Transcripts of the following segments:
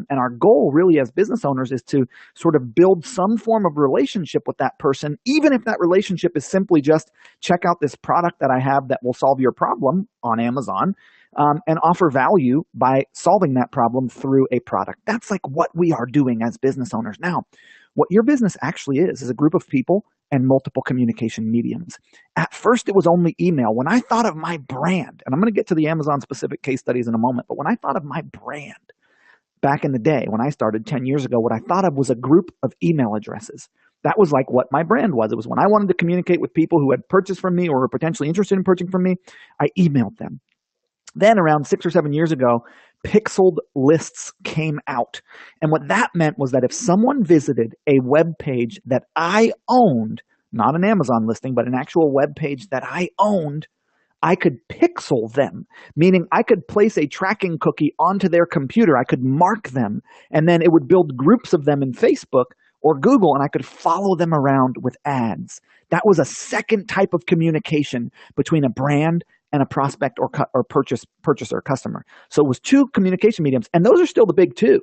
And our goal really as business owners is to sort of build some form of relationship with that person, even if that relationship is simply just check out this product that I have that will solve your problem on Amazon, and offer value by solving that problem through a product. That's like what we are doing as business owners. Now, what your business actually is a group of people and multiple communication mediums. At first, it was only email. When I thought of my brand, and I'm going to get to the Amazon specific case studies in a moment, but when I thought of my brand back in the day, when I started 10 years ago, what I thought of was a group of email addresses. That was like what my brand was. It was when I wanted to communicate with people who had purchased from me or were potentially interested in purchasing from me, I emailed them. Then around 6 or 7 years ago, pixeled lists came out. And what that meant was that if someone visited a web page that I owned, not an Amazon listing, but an actual web page that I owned, I could pixel them, meaning I could place a tracking cookie onto their computer. I could mark them, and then it would build groups of them in Facebook or Google, and I could follow them around with ads. That was a second type of communication between a brand and a prospect or purchaser, customer. So it was two communication mediums, and those are still the big two,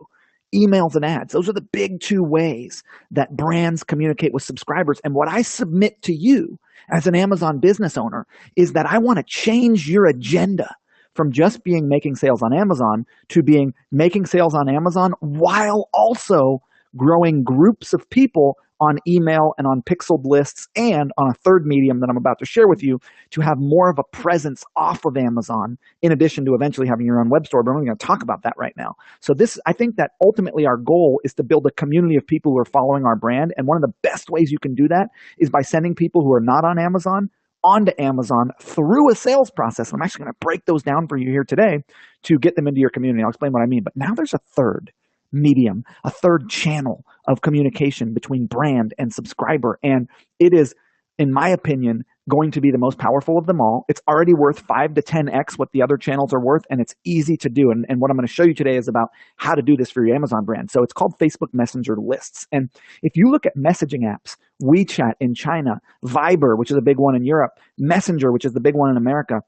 emails and ads. Those are the big two ways that brands communicate with subscribers. And what I submit to you as an Amazon business owner is that I want to change your agenda from just being making sales on Amazon to being making sales on Amazon while also growing groups of people on email and on pixeled lists and on a third medium that I'm about to share with you to have more of a presence off of Amazon, in addition to eventually having your own web store. But I'm going to talk about that right now. So I think that ultimately our goal is to build a community of people who are following our brand. And one of the best ways you can do that is by sending people who are not on Amazon onto Amazon through a sales process. I'm actually going to break those down for you here today to get them into your community. I'll explain what I mean. But now there's a third medium, a third channel of communication between brand and subscriber. And it is, in my opinion, going to be the most powerful of them all. It's already worth 5 to 10x what the other channels are worth, and it's easy to do. And what I'm going to show you today is about how to do this for your Amazon brand. So it's called Facebook Messenger Lists. And if you look at messaging apps, WeChat in China, Viber, which is a big one in Europe, Messenger, which is the big one in America,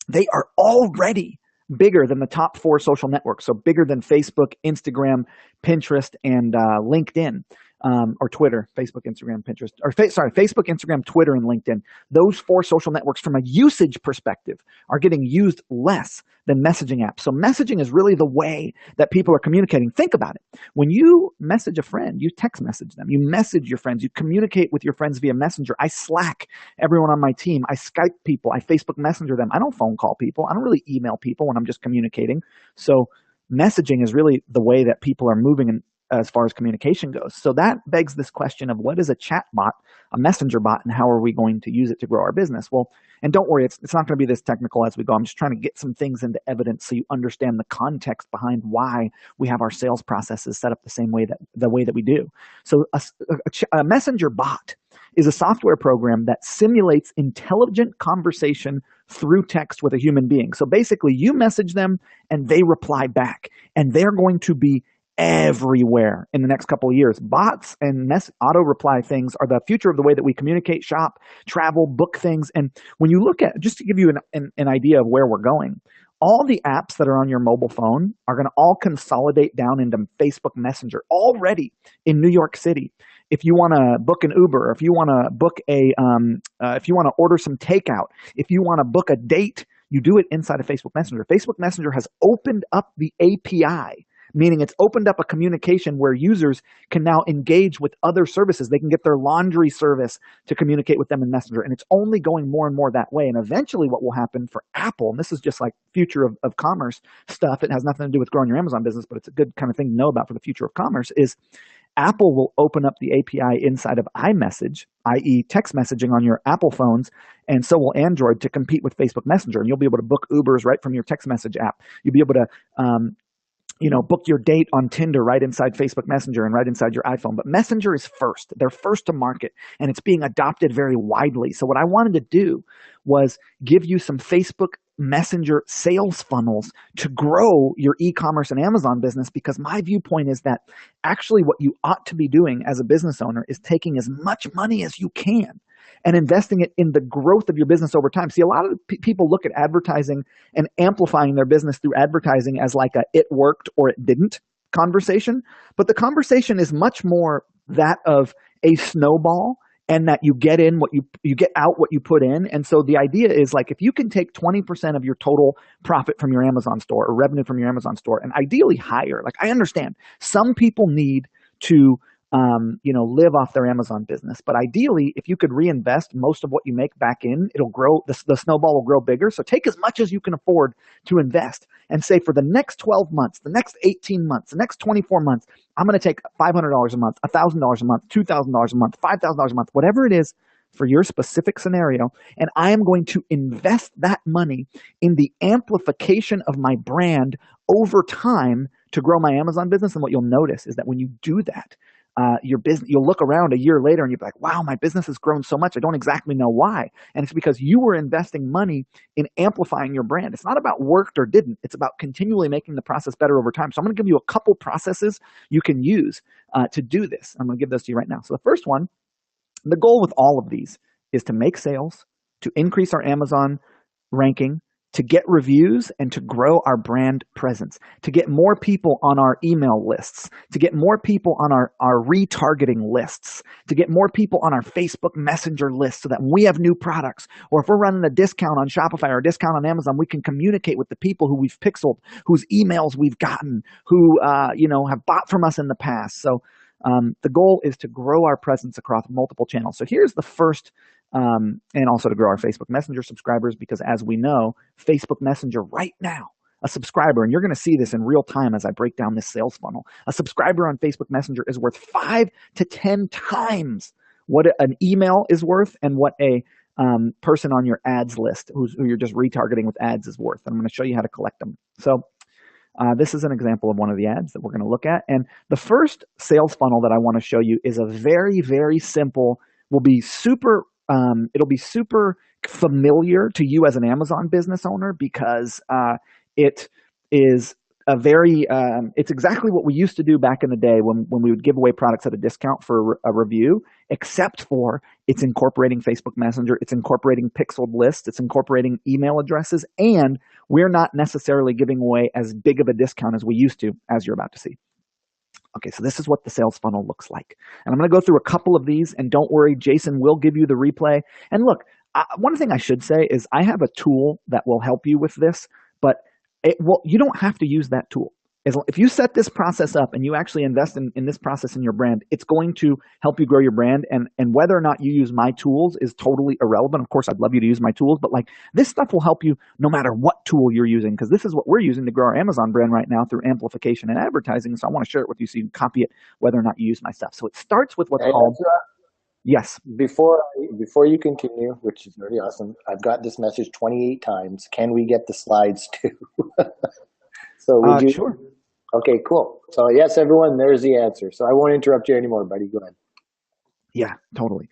they are already bigger than the top 4 social networks. So bigger than Facebook, Instagram, Pinterest, and LinkedIn, or Twitter. Facebook, Instagram, Pinterest, Facebook, Instagram, Twitter, and LinkedIn. Those 4 social networks from a usage perspective are getting used less than messaging apps. So messaging is really the way that people are communicating. Think about it. When you message a friend, you text message them, you message your friends, you communicate with your friends via Messenger. I Slack everyone on my team. I Skype people. I Facebook Messenger them. I don't phone call people. I don't really email people when I'm just communicating. So messaging is really the way that people are moving as far as communication goes. So that begs this question of what is a chat bot, a messenger bot, and how are we going to use it to grow our business? Well, and don't worry, it's not going to be this technical as we go. I'm just trying to get some things into evidence so you understand the context behind why we have our sales processes set up the way that we do. So a messenger bot is a software program that simulates intelligent conversation through text with a human being. So basically you message them and they reply back, and they're going to be everywhere in the next couple of years. Bots and auto reply things are the future of the way that we communicate, shop, travel, book things. And when you look at, just to give you an idea of where we're going, all the apps that are on your mobile phone are going to all consolidate down into Facebook Messenger already in New York City. If you want to book an Uber, if you want to book if you want to order some takeout, if you want to book a date, you do it inside of Facebook Messenger. Facebook Messenger has opened up the API, meaning it's opened up a communication where users can now engage with other services. They can get their laundry service to communicate with them in Messenger, and it's only going more and more that way. And eventually what will happen for Apple, and this is just like future of commerce stuff, it has nothing to do with growing your Amazon business, but it's a good kind of thing to know about for the future of commerce, is Apple will open up the API inside of iMessage, i.e. text messaging on your Apple phones, and so will Android, to compete with Facebook Messenger. And you'll be able to book Ubers right from your text message app. You'll be able to book your date on Tinder right inside Facebook Messenger and right inside your iPhone. But Messenger is first. They're first to market, and it's being adopted very widely. So what I wanted to do was give you some Facebook Messenger sales funnels to grow your e-commerce and Amazon business, because my viewpoint is that actually what you ought to be doing as a business owner is taking as much money as you can and investing it in the growth of your business over time. See, a lot of people look at advertising and amplifying their business through advertising as like a it worked or it didn't conversation, but the conversation is much more that of a snowball, and that you get in what you get out what you put in. And so the idea is, like, if you can take 20% of your total profit from your Amazon store or revenue from your Amazon store, and ideally higher, like, I understand some people need to live off their Amazon business. But ideally, if you could reinvest most of what you make back in, it'll grow, the snowball will grow bigger. So take as much as you can afford to invest, and say, for the next 12 months, the next 18 months, the next 24 months, I'm going to take $500 a month, $1,000 a month, $2,000 a month, $5,000 a month, whatever it is for your specific scenario. And I am going to invest that money in the amplification of my brand over time to grow my Amazon business. And what you'll notice is that when you do that, your business, you'll look around a year later and you'll be like, wow, my business has grown so much. I don't exactly know why. And it's because you were investing money in amplifying your brand. It's not about worked or didn't. It's about continually making the process better over time. So I'm going to give you a couple processes you can use to do this. I'm going to give those to you right now. So the first one, the goal with all of these is to make sales, to increase our Amazon ranking, to get reviews, and to grow our brand presence, to get more people on our email lists, to get more people on our retargeting lists, to get more people on our Facebook Messenger list, so that when we have new products, or if we're running a discount on Shopify or a discount on Amazon, we can communicate with the people who we've pixeled, whose emails we've gotten, who have bought from us in the past. So the goal is to grow our presence across multiple channels. So here's the first, and also to grow our Facebook Messenger subscribers, because as we know, Facebook Messenger right now, a subscriber, and you're going to see this in real time as I break down this sales funnel, a subscriber on Facebook Messenger is worth 5 to 10 times what an email is worth and what a person on your ads list who you're just retargeting with ads is worth. And I'm going to show you how to collect them. So this is an example of one of the ads that we're going to look at. And the first sales funnel that I want to show you is a very, very simple, it'll be super familiar to you as an Amazon business owner, because it is it's exactly what we used to do back in the day when we would give away products at a discount for a review, except for it's incorporating Facebook Messenger, it's incorporating pixeled lists, it's incorporating email addresses, and we're not necessarily giving away as big of a discount as we used to, as you're about to see. Okay, so this is what the sales funnel looks like. And I'm going to go through a couple of these, and don't worry, Jason will give you the replay. And look, one thing I should say is I have a tool that will help you with this, but you don't have to use that tool. If you set this process up and you actually invest in this process in your brand, it's going to help you grow your brand. And whether or not you use my tools is totally irrelevant. Of course, I'd love you to use my tools, but like, this stuff will help you no matter what tool you're using, because this is what we're using to grow our Amazon brand right now through amplification and advertising. So I want to share it with you so you can copy it whether or not you use my stuff. So it starts with what's called... Yes. Before you continue, which is really awesome, I've got this message 28 times. Can we get the slides too? So would you? Sure. Okay, cool. So yes, everyone, there's the answer. So I won't interrupt you anymore, buddy. Go ahead. Yeah, totally.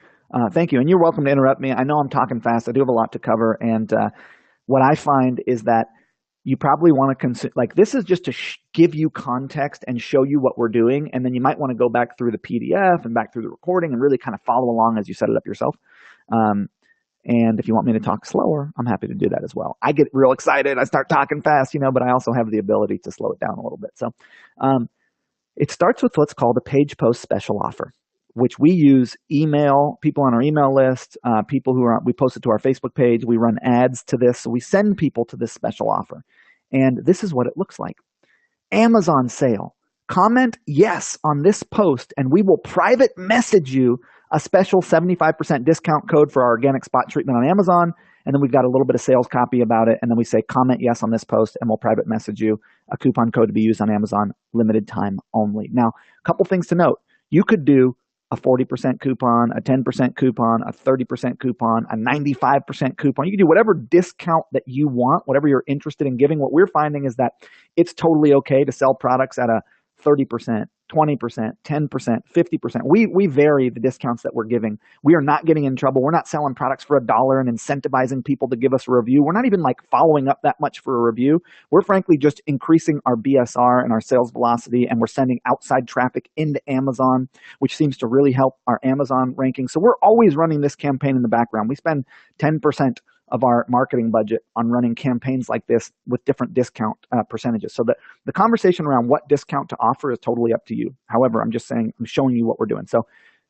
Thank you. And you're welcome to interrupt me. I know I'm talking fast. I do have a lot to cover. And what I find is that you probably want to consider, like, this is just to give you context and show you what we're doing. And then you might want to go back through the PDF and back through the recording and really kind of follow along as you set it up yourself. And if you want me to talk slower, I'm happy to do that as well. I get real excited. I start talking fast, but I also have the ability to slow it down a little bit. So it starts with what's called a page post special offer, which we use email, people on our email list, people we post it to our Facebook page. We run ads to this. So we send people to this special offer. And this is what it looks like. Amazon sale. Comment yes on this post, and we will private message you a special 75% discount code for our organic spot treatment on Amazon. And then we've got a little bit of sales copy about it. And then we say, comment yes on this post, and we'll private message you a coupon code to be used on Amazon, limited time only. Now, a couple things to note. You could do a 40% coupon, a 10% coupon, a 30% coupon, a 95% coupon. You can do whatever discount that you want, whatever you're interested in giving. What we're finding is that it's totally okay to sell products at a 30%, 20%, 10%, 50%. We vary the discounts that we're giving. We are not getting in trouble. We're not selling products for $1 and incentivizing people to give us a review. We're not even like following up that much for a review. We're frankly just increasing our BSR and our sales velocity, and we're sending outside traffic into Amazon, which seems to really help our Amazon ranking. So we're always running this campaign in the background. We spend 10% of our marketing budget on running campaigns like this with different discount percentages. So the conversation around what discount to offer is totally up to you. However, I'm just saying, I'm showing you what we're doing. So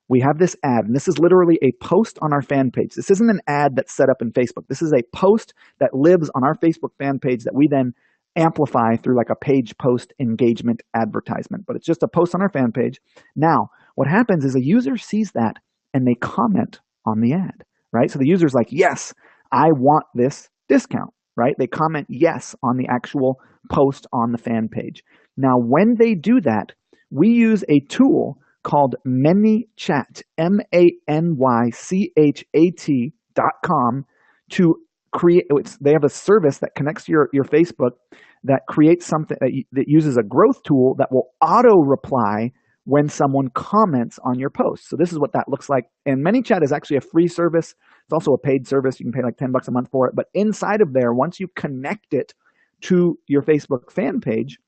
we have this ad, and this is literally a post on our fan page. This isn't an ad that's set up in Facebook. This is a post that lives on our Facebook fan page that we then amplify through like a page post engagement advertisement. But it's just a post on our fan page. Now, what happens is a user sees that and they comment on the ad, right? So the user's like, yes, I want this discount, right? They comment yes on the actual post on the fan page. Now, when they do that, we use a tool called ManyChat, ManyChat.com to create. They have a service that connects to your Facebook that creates something that uses a growth tool that will auto reply when someone comments on your post. So this is what that looks like. And ManyChat is actually a free service. It's also a paid service. You can pay like $10 a month for it. But inside of there, once you connect it to your Facebook fan page,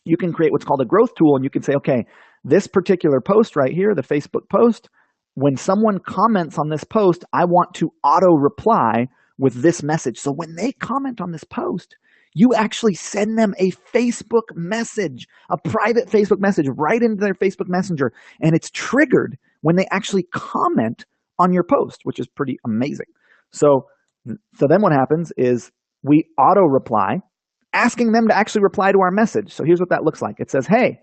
you can create what's called a growth tool, and you can say, okay, this particular post right here, the Facebook post, when someone comments on this post, I want to auto reply with this message. So when they comment on this post, you actually send them a Facebook message, a private Facebook message right into their Facebook Messenger, and it's triggered when they actually comment on your post, which is pretty amazing. So then what happens is we auto reply, asking them to actually reply to our message. So here's what that looks like. It says, hey,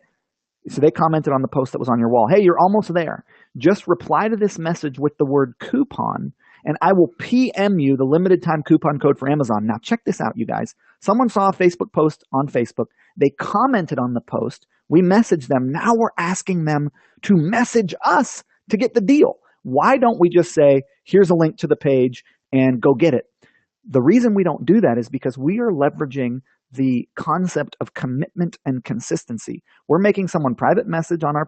so they commented on the post that was on your wall. Hey, you're almost there. Just reply to this message with the word coupon, and I will PM you the limited time coupon code for Amazon. Now check this out, you guys. Someone saw a Facebook post on Facebook. They commented on the post. We messaged them. Now we're asking them to message us to get the deal. Why don't we just say, here's a link to the page and go get it? The reason we don't do that is because we are leveraging the concept of commitment and consistency. We're making someone private message we're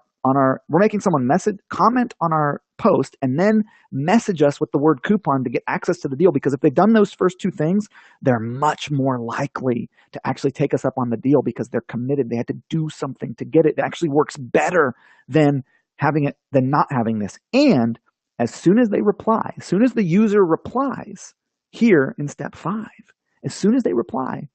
making someone comment on our post and then message us with the word coupon to get access to the deal. Because if they've done those first two things, they're much more likely to actually take us up on the deal because they're committed. They had to do something to get it. It actually works better than not having this. And as soon as they reply, as soon as the user replies here in step 5, as soon as they reply,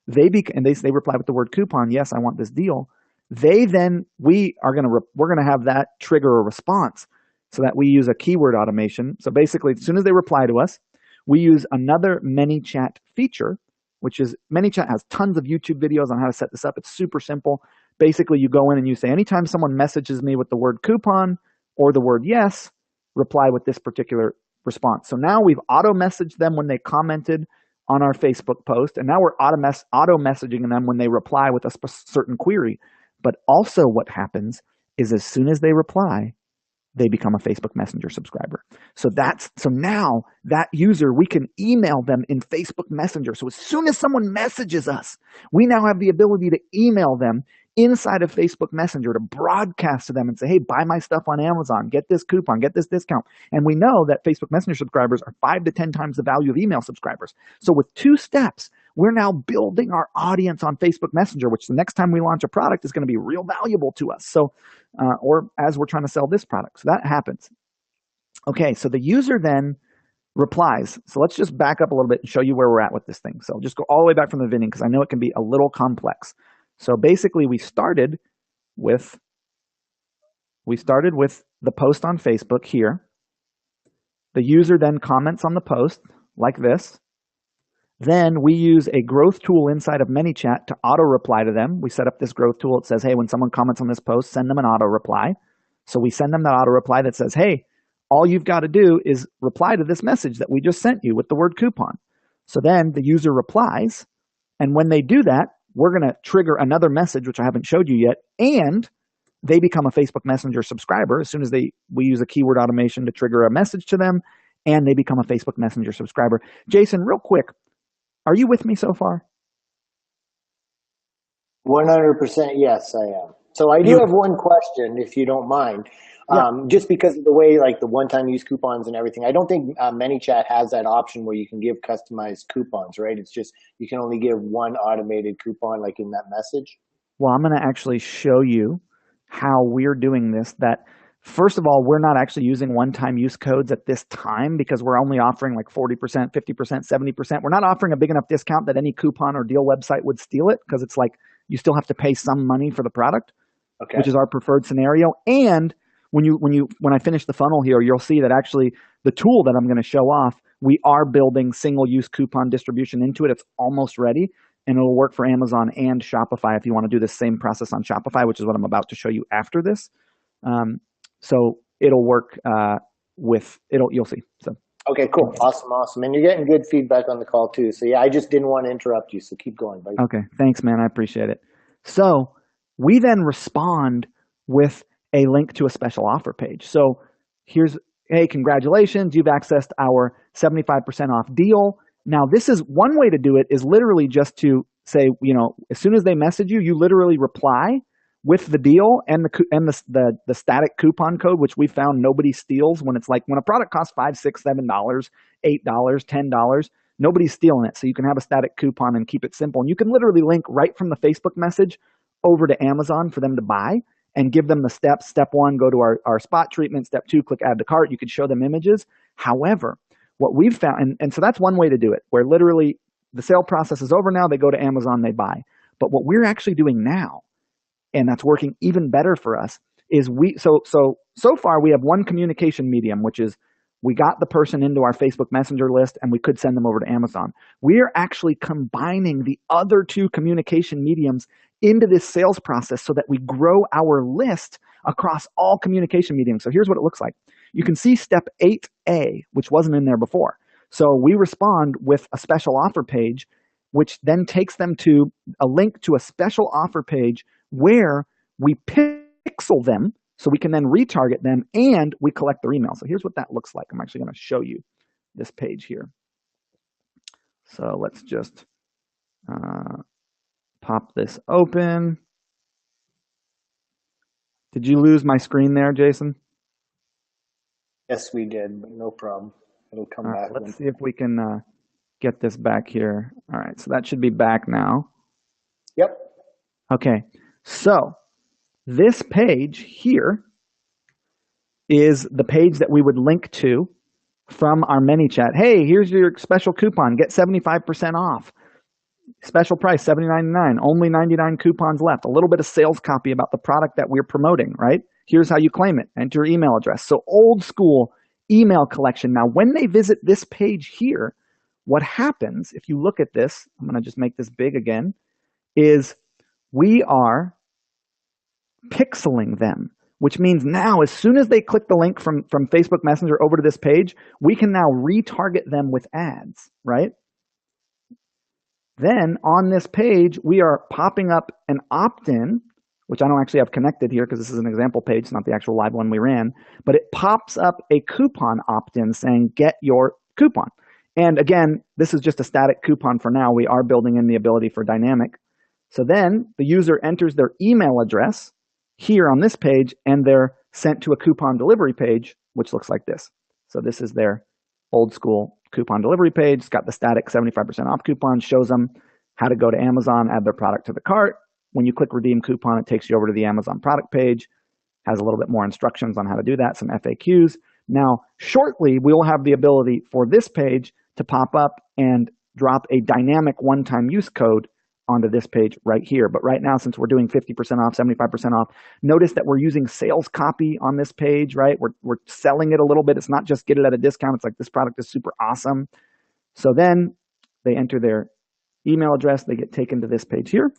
they reply with the word coupon. Yes, I want this deal. We're going to have that trigger a response so that we use a keyword automation. So basically, as soon as they reply to us, we use another ManyChat feature, which is ManyChat has tons of YouTube videos on how to set this up. It's super simple. Basically, you go in and you say, anytime someone messages me with the word coupon or the word yes, reply with this particular response. So now we've auto messaged them when they commented on our Facebook post, and now we're auto messaging them when they reply with a certain query. But also what happens is as soon as they reply, they become a Facebook Messenger subscriber. So now that user, we can email them in Facebook Messenger. So as soon as someone messages us, we now have the ability to email them inside of Facebook Messenger to broadcast to them and say, hey, buy my stuff on Amazon, get this coupon, get this discount. And we know that Facebook Messenger subscribers are 5 to 10 times the value of email subscribers. So with 2 steps, we're now building our audience on Facebook Messenger, which the next time we launch a product is going to be real valuable to us. So, or as we're trying to sell this product. So that happens. Okay, so the user then replies. So let's just back up a little bit and show you where we're at with this thing. So just go all the way back from the beginning because I know it can be a little complex. So basically we started with the post on Facebook here. The user then comments on the post like this. Then we use a growth tool inside of ManyChat to auto reply to them. We set up this growth tool. It says, hey, when someone comments on this post, send them an auto reply. So we send them that auto reply that says, hey, all you've got to do is reply to this message that we just sent you with the word coupon. So then the user replies. And when they do that, we're going to trigger another message, which I haven't showed you yet, and they become a Facebook Messenger subscriber as soon as we use a keyword automation to trigger a message to them, and they become a Facebook Messenger subscriber. Jason, real quick, are you with me so far? 100% yes, I am. So I do have one question, if you don't mind. Yeah. Just because of the way, like the one-time use coupons and everything, I don't think ManyChat has that option where you can give customized coupons, right? It's just you can only give one automated coupon, like in that message. Well, I'm going to actually show you how we're doing this. That First of all, we're not actually using one-time use codes at this time because we're only offering like 40%, 50%, 70%. We're not offering a big enough discount that any coupon or deal website would steal it, because it's like you still have to pay some money for the product, Okay. which is our preferred scenario. And when I finish the funnel here, you'll see that actually the tool that I'm going to show off, we are building single-use coupon distribution into it. It's almost ready, and it'll work for Amazon and Shopify if you want to do the same process on Shopify, which is what I'm about to show you after this. So it'll work you'll see. So Okay, cool. Awesome. And you're getting good feedback on the call too. So yeah, I just didn't want to interrupt you. So keep going, buddy. okay, thanks, man. I appreciate it. So we then respond with a link to a special offer page. So hey, congratulations, you've accessed our 75% off deal. Now, this is one way to do it, is literally just to say, as soon as they message you, you literally reply with the deal and the static coupon code, which we found nobody steals. When a product costs $5, $6, $7, $8, $10, nobody's stealing it. So you can have a static coupon and keep it simple. And you can literally link right from the Facebook message over to Amazon for them to buy, and give them the steps. Step 1, go to our spot treatment. Step 2, click add to cart. You could show them images. However, what we've found, and so that's one way to do it, where literally the sale process is over now, they go to Amazon, they buy. But what we're actually doing now, and that's working even better for us, is so far we have one communication medium, which is we got the person into our Facebook Messenger list and we could send them over to Amazon. We're actually combining the other 2 communication mediums into this sales process so that we grow our list across all communication mediums. So here's what it looks like. You can see step 8A, which wasn't in there before. So we respond with a special offer page, which then takes them to a link to a special offer page where we pixel them so we can then retarget them, and we collect their email. So here's what that looks like. I'm actually going to show you this page here. So let's just pop this open. Did you lose my screen there, Jason? Yes, we did, but no problem. It'll come back. Let's see if we can get this back here. All right, so that should be back now. Yep. Okay, so this page here is the page that we would link to from our ManyChat. Hey, here's your special coupon. Get 75% off. Special price, $79.99. Only 99 coupons left. A little bit of sales copy about the product that we're promoting, right? Here's how you claim it. Enter your email address. So old school email collection. Now, when they visit this page here, what happens, if you look at this, I'm going to just make this big again, is we are pixeling them, which means now as soon as they click the link from Facebook Messenger over to this page, we can now retarget them with ads, right? Then on this page, we are popping up an opt-in, which I don't actually have connected here because this is an example page, it's not the actual live one we ran, but it pops up a coupon opt-in saying, get your coupon. And again, this is just a static coupon for now. We are building in the ability for dynamic. So then the user enters their email address here on this page, and they're sent to a coupon delivery page, which looks like this. So this is their old school coupon delivery page. It's got the static 75% off coupon, shows them how to go to Amazon, add their product to the cart. When you click redeem coupon, it takes you over to the Amazon product page, has a little bit more instructions on how to do that, some FAQs. Now, shortly, we will have the ability for this page to pop up and drop a dynamic one-time use code onto this page right here. But right now, since we're doing 50% off, 75% off, notice that we're using sales copy on this page, right? We're selling it a little bit. It's not just get it at a discount. It's like, this product is super awesome. So then they enter their email address. They get taken to this page here.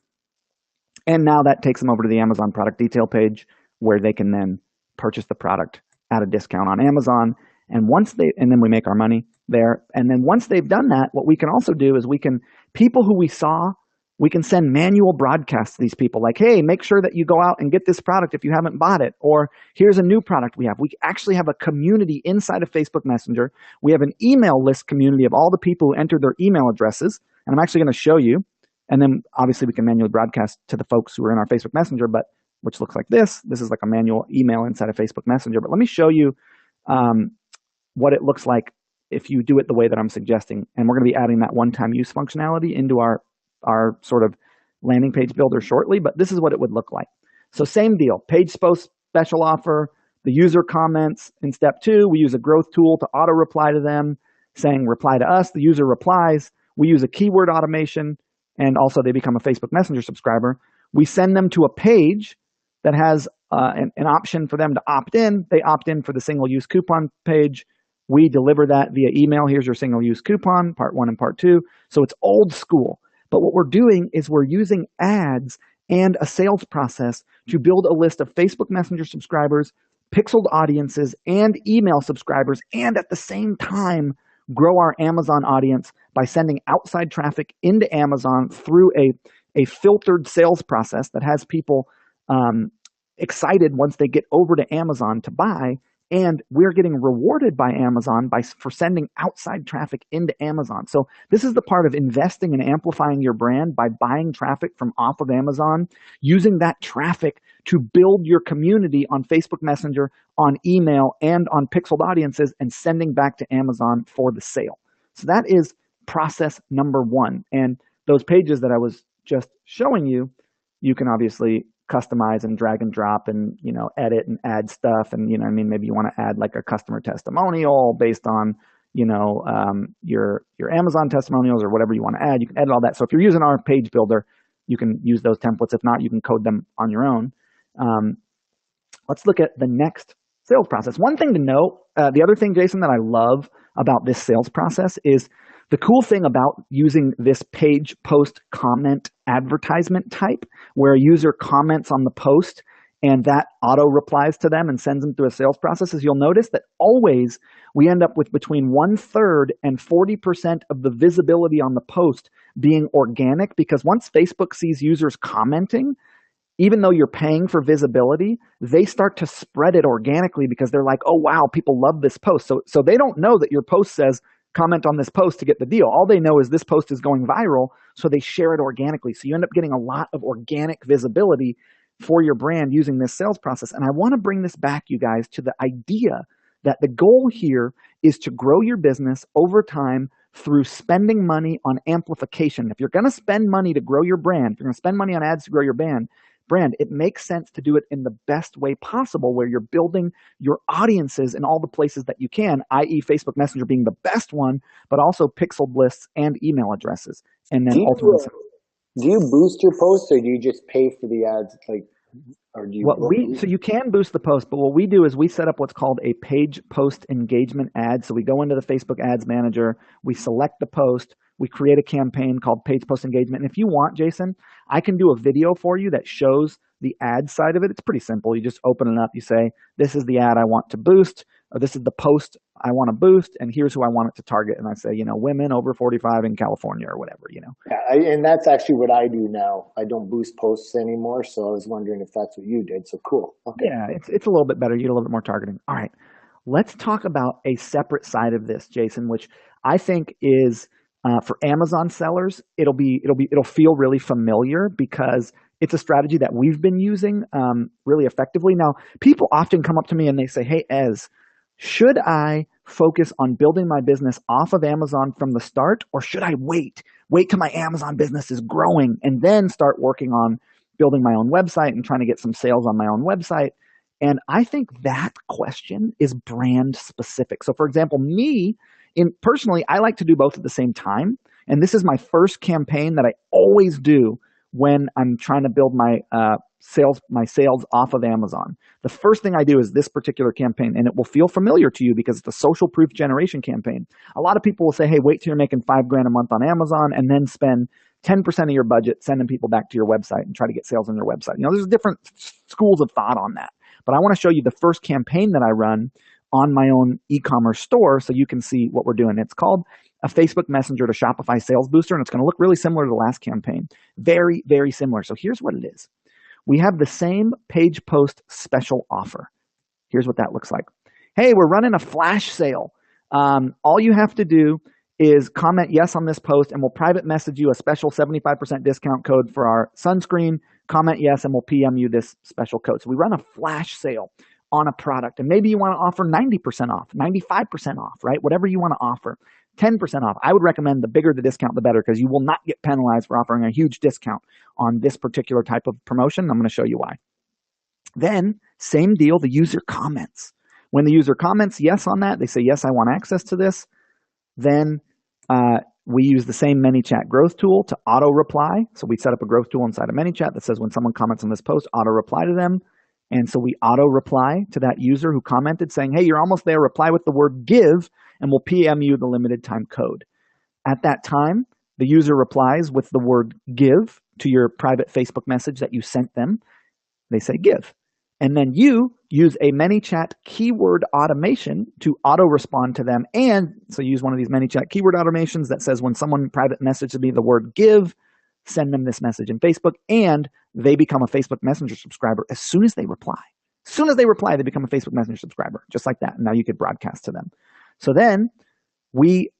And now that takes them over to the Amazon product detail page where they can then purchase the product at a discount on Amazon. And then we make our money there. And then once they've done that, what we can also do is people who we saw, we can send manual broadcasts to these people like, hey, make sure that you go out and get this product if you haven't bought it. Or here's a new product we have. We actually have a community inside of Facebook Messenger. We have an email list community of all the people who entered their email addresses. And I'm actually going to show you. And then obviously we can manually broadcast to the folks who are in our Facebook Messenger, which looks like this. This is like a manual email inside of Facebook Messenger. But let me show you what it looks like if you do it the way that I'm suggesting. And we're going to be adding that one-time use functionality into our sort of landing page builder shortly, but this is what it would look like. So same deal, page post special offer. The user comments in step 2. We use a growth tool to auto reply to them, saying reply to us. The user replies. We use a keyword automation, and also they become a Facebook Messenger subscriber. We send them to a page that has an option for them to opt in. They opt in for the single-use coupon page. We deliver that via email. Here's your single-use coupon, part 1 and part 2. So it's old school. But what we're doing is we're using ads and a sales process to build a list of Facebook Messenger subscribers, pixeled audiences, and email subscribers, and at the same time, grow our Amazon audience by sending outside traffic into Amazon through a filtered sales process that has people excited once they get over to Amazon to buy. And we're getting rewarded by Amazon for sending outside traffic into Amazon. So this is the part of investing and amplifying your brand by buying traffic from off of Amazon, using that traffic to build your community on Facebook Messenger, on email, and on pixeled audiences, and sending back to Amazon for the sale. So that is process number 1. And those pages that I was just showing you, you can obviously customize and drag and drop and, edit and add stuff. And, maybe you want to add like a customer testimonial based on, your Amazon testimonials or whatever you want to add. You can edit all that. So if you're using our page builder, you can use those templates. If not, you can code them on your own. Let's look at the next sales process. One thing to note, the other thing, Jason, that I love about this sales process is the cool thing about using this page post comment advertisement type, where a user comments on the post and that auto replies to them and sends them through a sales process, is you'll notice that always we end up with between 1/3 and 40% of the visibility on the post being organic, because once Facebook sees users commenting, even though you're paying for visibility, they start to spread it organically because they're like, oh, wow, people love this post. So they don't know that your post says, comment on this post to get the deal. All they know is this post is going viral, so they share it organically. So you end up getting a lot of organic visibility for your brand using this sales process. And I want to bring this back, you guys, to the idea that the goal here is to grow your business over time through spending money on amplification. If you're going to spend money to grow your brand, if you're going to spend money on ads to grow your brand, it makes sense to do it in the best way possible, where you're building your audiences in all the places that you can, i.e. Facebook Messenger being the best one, but also pixeled lists and email addresses. And then ultimately, do you boost your posts, or do you just pay for the ads? So you can boost the post, but what we do is we set up what's called a page post engagement ad. So we go into the Facebook Ads Manager, we select the post, we create a campaign called Page Post Engagement. And if you want, Jason, I can do a video for you that shows the ad side of it. It's pretty simple. You just open it up. You say, this is the ad I want to boost, or this is the post I want to boost, and here's who I want it to target. And I say, women over 45 in California or whatever, Yeah, and that's actually what I do now. I don't boost posts anymore, so I was wondering if that's what you did. So cool. Okay. Yeah, it's a little bit better. You get a little bit more targeting. All right. Let's talk about a separate side of this, Jason, which I think is for Amazon sellers, it'll feel really familiar because it's a strategy that we've been using really effectively. Now, people often come up to me and they say, hey, Ez, should I focus on building my business off of Amazon from the start, or should I wait till my Amazon business is growing and then start working on building my own website and trying to get some sales on my own website? And I think that question is brand specific. So for example, personally, I like to do both at the same time. And this is my first campaign that I always do when I'm trying to build my sales off of Amazon. The first thing I do is this particular campaign, and it will feel familiar to you because it's a social proof generation campaign. A lot of people will say, hey, wait till you're making $5,000 a month on Amazon and then spend 10% of your budget sending people back to your website and try to get sales on your website. There's different schools of thought on that. But I want to show you the first campaign that I run on my own e-commerce store so you can see what we're doing. It's called a Facebook Messenger to Shopify Sales Booster, and it's going to look really similar to the last campaign. Very, very similar. So here's what it is. We have the same page post special offer. Here's what that looks like. Hey, we're running a flash sale. All you have to do is comment yes on this post, and we'll private message you a special 75% discount code for our sunscreen. Comment yes, and we'll PM you this special code. So we run a flash sale on a product, and maybe you want to offer 90% off, 95% off, right? Whatever you want to offer, 10% off. I would recommend the bigger the discount, the better, because you will not get penalized for offering a huge discount on this particular type of promotion. I'm going to show you why. Then, same deal, the user comments. When the user comments yes on that, they say, yes, I want access to this. Then we use the same ManyChat growth tool to auto reply. So we set up a growth tool inside of ManyChat that says when someone comments on this post, auto reply to them. And so we auto reply to that user who commented saying, hey, you're almost there. Reply with the word give, and we'll PM you the limited time code. At that time, the user replies with the word give to your private Facebook message that you sent them. They say give. And then you use a ManyChat keyword automation to auto-respond to them. And so use one of these ManyChat keyword automations that says when someone private messages me the word give, send them this message in Facebook, and they become a Facebook Messenger subscriber as soon as they reply. As soon as they reply, they become a Facebook Messenger subscriber, just like that. And now you could broadcast to them. So then we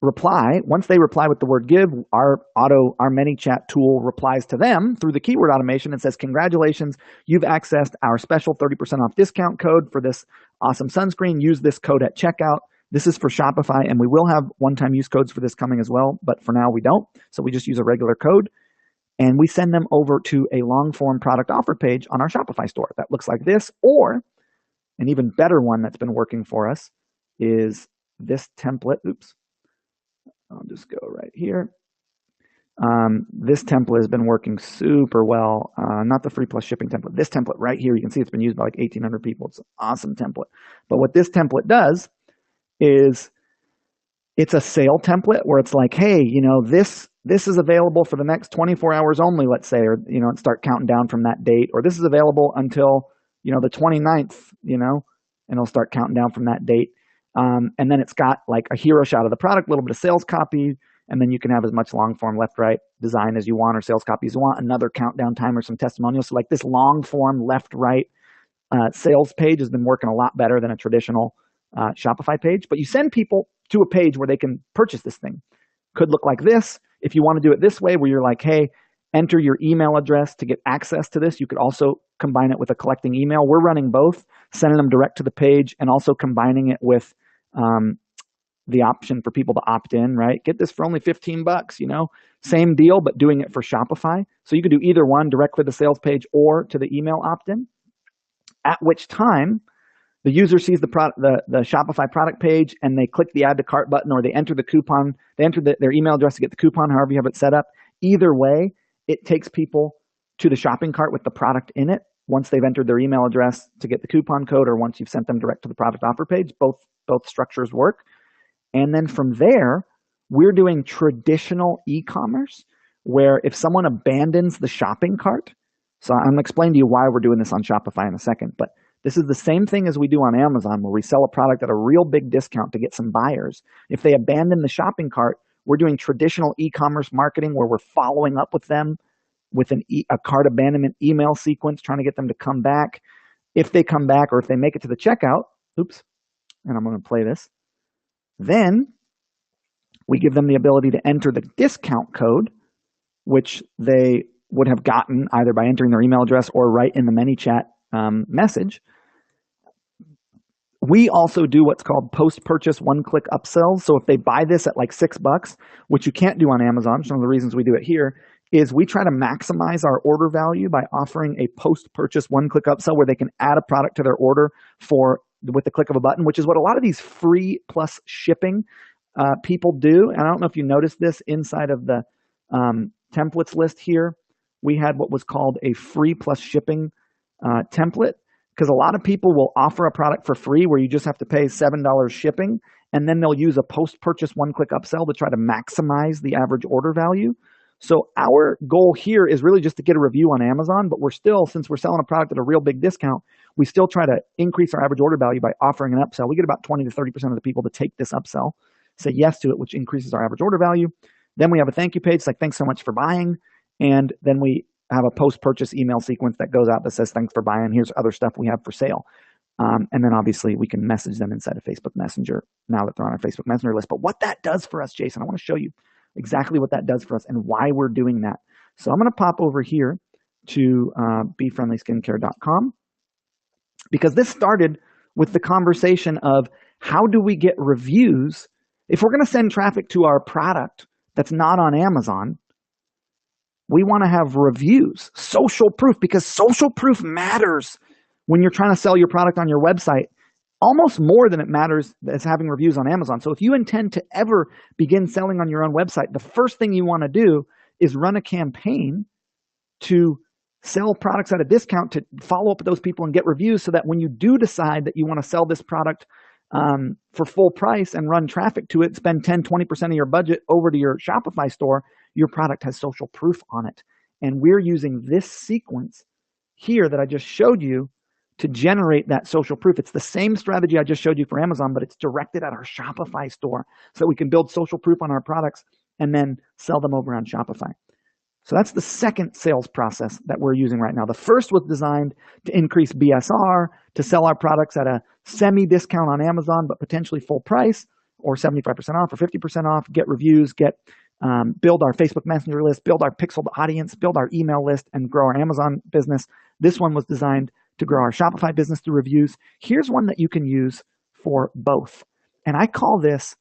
reply. Once they reply with the word give, our ManyChat tool replies to them through the keyword automation and says, congratulations, you've accessed our special 30% off discount code for this awesome sunscreen. Use this code at checkout. This is for Shopify, and we will have one-time use codes for this coming as well, but for now we don't. So we just use a regular code, and we send them over to a long-form product offer page on our Shopify store that looks like this, or an even better one that's been working for us is this template. Oops. I'll just go right here. This template has been working super well. Not the free plus shipping template. This template right here, you can see it's been used by like 1,800 people. It's an awesome template. But what this template does is it's a sale template where it's like, hey, this is available for the next 24 hours only, let's say, or, and start counting down from that date. Or this is available until, the 29th, and it'll start counting down from that date. And then it's got like a hero shot of the product, a little bit of sales copy, and then you can have as much long form left-right design as you want or sales copy as you want, another countdown timer, some testimonials. So like this long form left-right sales page has been working a lot better than a traditional Shopify page. But you send people to a page where they can purchase this thing. Could look like this. If you want to do it this way, where you're like, hey, enter your email address to get access to this. You could also combine it with a collecting email. We're running both, sending them direct to the page and also combining it with the option for people to opt in, right? Get this for only $15, same deal, but doing it for Shopify. So you could do either one, direct for the sales page or to the email opt-in, at which time the user sees the Shopify product page and they click the add to cart button, or they enter the coupon, they enter their email address to get the coupon, however you have it set up. Either way, it takes people to the shopping cart with the product in it once they've entered their email address to get the coupon code, or once you've sent them direct to the product offer page. Both structures work. And then from there, we're doing traditional e-commerce where if someone abandons the shopping cart, so I'm going to explain to you why we're doing this on Shopify in a second, but this is the same thing as we do on Amazon, where we sell a product at a real big discount to get some buyers. If they abandon the shopping cart, we're doing traditional e-commerce marketing where we're following up with them with a cart abandonment email sequence, trying to get them to come back. If they come back, or if they make it to the checkout, and I'm going to play this, then we give them the ability to enter the discount code, which they would have gotten either by entering their email address or right in the ManyChat message. We also do what's called post-purchase one-click upsells. So if they buy this at like $6, which you can't do on Amazon, one of the reasons we do it here is we try to maximize our order value by offering a post-purchase one-click upsell where they can add a product to their order with the click of a button, which is what a lot of these free plus shipping people do. And I don't know if you noticed this inside of the templates list here. We had what was called a free plus shipping template, because a lot of people will offer a product for free where you just have to pay $7 shipping, and then they'll use a post-purchase one-click upsell to try to maximize the average order value. So our goal here is really just to get a review on Amazon, but we're still, since we're selling a product at a real big discount, we still try to increase our average order value by offering an upsell. We get about 20 to 30% of the people to take this upsell, say yes to it, which increases our average order value. Then we have a thank you page, like thanks so much for buying. And then we have a post-purchase email sequence that goes out that says thanks for buying. Here's other stuff we have for sale. And then obviously we can message them inside of Facebook Messenger now that they're on our Facebook Messenger list. But what that does for us, Jason, I want to show you exactly what that does for us and why we're doing that. So I'm going to pop over here to BeFriendlySkincare.com, because this started with the conversation of how do we get reviews if we're going to send traffic to our product that's not on Amazon. We want to have reviews, social proof, because social proof matters when you're trying to sell your product on your website, almost more than it matters as having reviews on Amazon. So if you intend to ever begin selling on your own website, the first thing you want to do is run a campaign to sell products at a discount, to follow up with those people and get reviews, so that when you do decide that you want to sell this product for full price and run traffic to it, spend 10-20% of your budget over to your Shopify store, your product has social proof on it. And we're using this sequence here that I just showed you to generate that social proof. It's the same strategy I just showed you for Amazon, but it's directed at our Shopify store, so we can build social proof on our products and then sell them over on Shopify. So that's the second sales process that we're using right now. The first was designed to increase BSR, to sell our products at a semi-discount on Amazon, but potentially full price, or 75% off or 50% off, get reviews, build our Facebook Messenger list, build our pixeled audience, build our email list, and grow our Amazon business. This one was designed to grow our Shopify business through reviews. Here's one that you can use for both. And I call this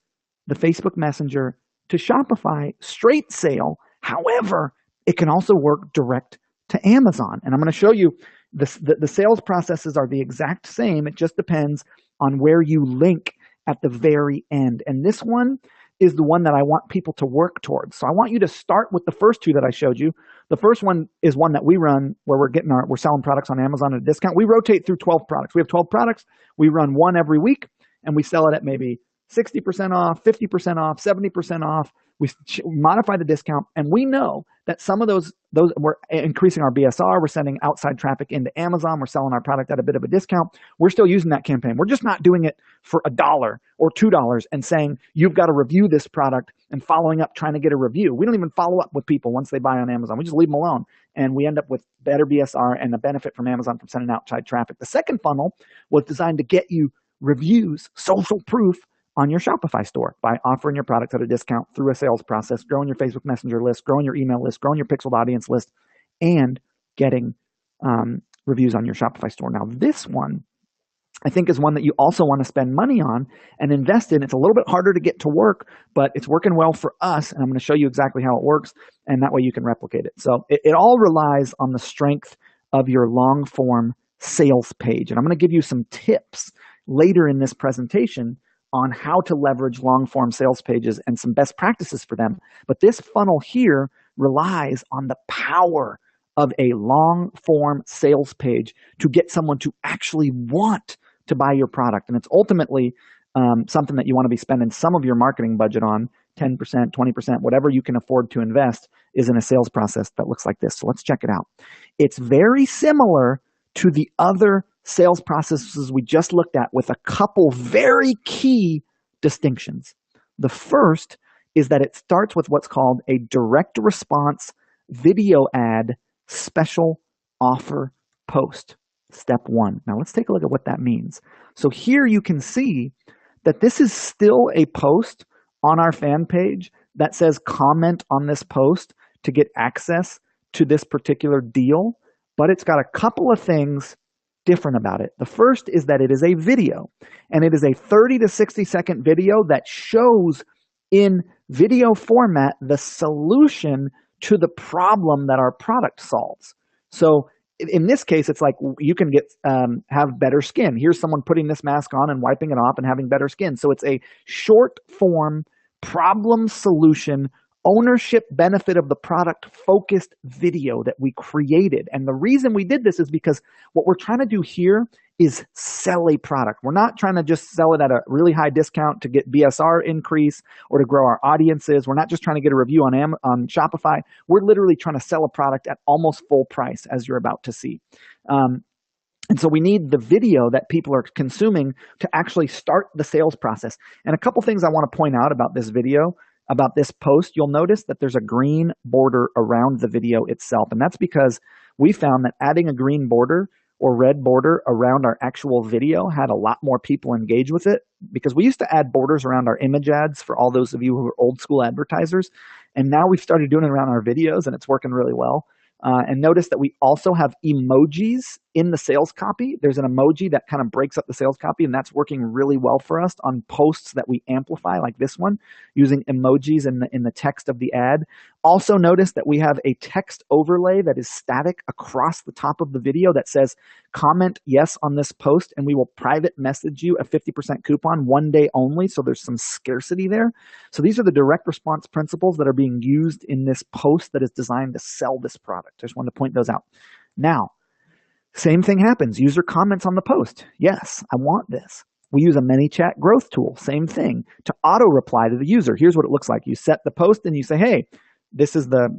the Facebook Messenger to Shopify straight sale. However, it can also work direct to Amazon. And I'm going to show you the sales processes are the exact same. It just depends on where you link at the very end. And this one is the one that I want people to work towards. So I want you to start with the first two that I showed you. The first one is one that we run where we're selling products on Amazon at a discount. We rotate through 12 products. We have 12 products. We run one every week, and we sell it at maybe 60% off, 50% off, 70% off. We modify the discount, and we know that some of those we're increasing our BSR. We're sending outside traffic into Amazon. We're selling our product at a bit of a discount. We're still using that campaign. We're just not doing it for $1 or $2 and saying, you've got to review this product and following up, trying to get a review. We don't even follow up with people once they buy on Amazon. We just leave them alone, and we end up with better BSR and the benefit from Amazon from sending outside traffic. The second funnel was designed to get you reviews, social proof, on your Shopify store by offering your product at a discount through a sales process, growing your Facebook Messenger list, growing your email list, growing your pixeled audience list, and getting reviews on your Shopify store. Now, this one, I think, is one that you also want to spend money on and invest in. It's a little bit harder to get to work, but it's working well for us, and I'm going to show you exactly how it works, and that way you can replicate it. So it all relies on the strength of your long-form sales page, and I'm going to give you some tips later in this presentation on how to leverage long-form sales pages and some best practices for them. But this funnel here relies on the power of a long-form sales page to get someone to actually want to buy your product. And it's ultimately something that you want to be spending some of your marketing budget on, 10%, 20%, whatever you can afford to invest is in a sales process that looks like this. So let's check it out. It's very similar to the other sales processes we just looked at, with a couple very key distinctions. The first is that it starts with what's called a direct response video ad special offer post. Step one. Now let's take a look at what that means. So here you can see that this is still a post on our fan page that says comment on this post to get access to this particular deal, but it's got a couple of things different about it. The first is that it is a video, and it is a 30 to 60 second video that shows in video format the solution to the problem that our product solves. So in this case, it's like you can have better skin. Here's someone putting this mask on and wiping it off and having better skin. So it's a short form problem solution, ownership benefit of the product focused video that we created. And the reason we did this is because what we're trying to do here is sell a product. We're not trying to just sell it at a really high discount to get BSR increase or to grow our audiences. We're not just trying to get a review on Shopify. We're literally trying to sell a product at almost full price, as you're about to see. And so we need the video that people are consuming to actually start the sales process. And a couple things I want to point out about this video, about this post. You'll notice that there's a green border around the video itself. And that's because we found that adding a green border or red border around our actual video had a lot more people engage with it, because we used to add borders around our image ads for all those of you who are old school advertisers. And now we've started doing it around our videos, and it's working really well. And notice that we also have emojis in the sales copy, there's an emoji that kind of breaks up the sales copy, and that's working really well for us on posts that we amplify, like this one, using emojis in the text of the ad. Also notice that we have a text overlay that is static across the top of the video that says, comment yes on this post, and we will private message you a 50% coupon one day only. So there's some scarcity there. So these are the direct response principles that are being used in this post that is designed to sell this product. I just wanted to point those out. Now, same thing happens. User comments on the post. Yes, I want this. We use a ManyChat growth tool. Same thing to auto reply to the user. Here's what it looks like. You set the post and you say, hey, this is the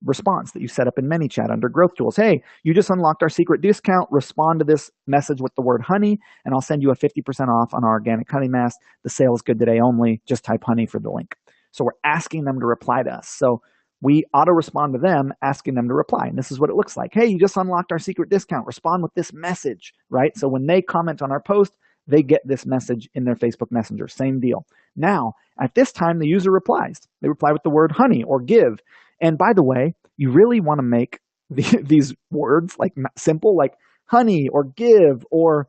response that you set up in ManyChat under growth tools. Hey, you just unlocked our secret discount. Respond to this message with the word honey, and I'll send you a 50% off on our organic honey mask. The sale is good today only. Just type honey for the link. So we're asking them to reply to us. So we auto respond to them, asking them to reply. And this is what it looks like. Hey, you just unlocked our secret discount. Respond with this message, right? So when they comment on our post, they get this message in their Facebook Messenger. Same deal. Now, at this time, the user replies. They reply with the word honey or give. And by the way, you really want to make these words like simple, like honey or give or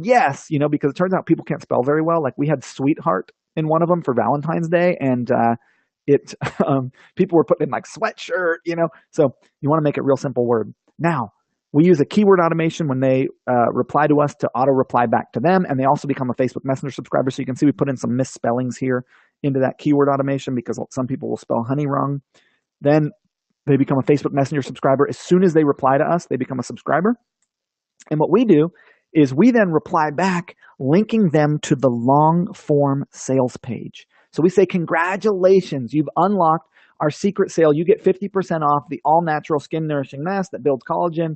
yes, because it turns out people can't spell very well. Like we had sweetheart in one of them for Valentine's Day, and people were putting in like sweatshirt, so you want to make it real simple word. Now, we use a keyword automation when they reply to us to auto reply back to them, and they also become a Facebook Messenger subscriber. So you can see we put in some misspellings here into that keyword automation because some people will spell honey wrong. Then they become a Facebook Messenger subscriber. As soon as they reply to us, they become a subscriber. And what we do is we then reply back, linking them to the long form sales page. So we say, congratulations, you've unlocked our secret sale. You get 50% off the all natural skin nourishing mask that builds collagen.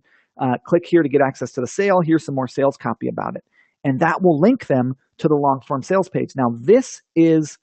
Click here to get access to the sale. Here's some more sales copy about it. And that will link them to the long form sales page. Now, this is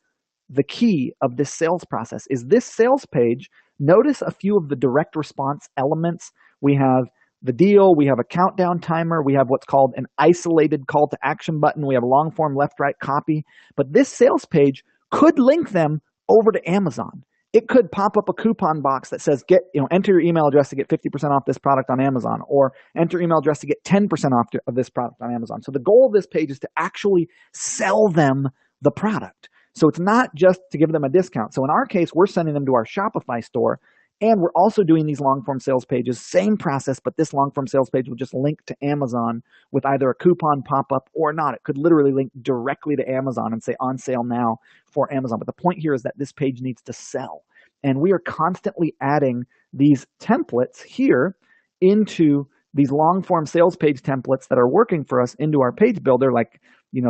the key of this sales process. Is this sales page, notice a few of the direct response elements. We have the deal, we have a countdown timer, we have what's called an isolated call to action button, we have a long form left right copy. But this sales page could link them over to Amazon. It could pop up a coupon box that says enter your email address to get 50% off this product on Amazon, or enter your email address to get 10% off of this product on Amazon. So the goal of this page is to actually sell them the product. So it's not just to give them a discount. So in our case, we're sending them to our Shopify store, and we're also doing these long form sales pages, same process, but this long form sales page will just link to Amazon with either a coupon pop-up or not. It could literally link directly to Amazon and say on sale now for Amazon. But the point here is that this page needs to sell. And we are constantly adding these templates here into these long form sales page templates that are working for us into our page builder, like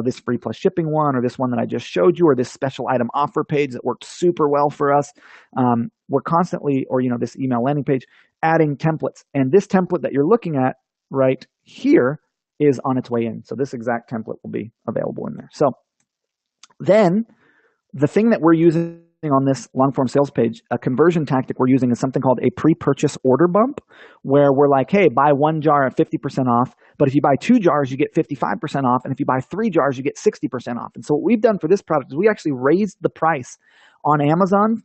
this free plus shipping one, or this one that I just showed you, or this special item offer page that worked super well for us. We're constantly, or this email landing page, adding templates. And this template that you're looking at right here is on its way in. So this exact template will be available in there. So then the thing that we're using on this long form sales page, a conversion tactic we're using is something called a pre-purchase order bump, where we're like, hey, buy one jar at 50% off, but if you buy 2 jars, you get 55% off, and if you buy 3 jars, you get 60% off. And so what we've done for this product is we actually raised the price on Amazon,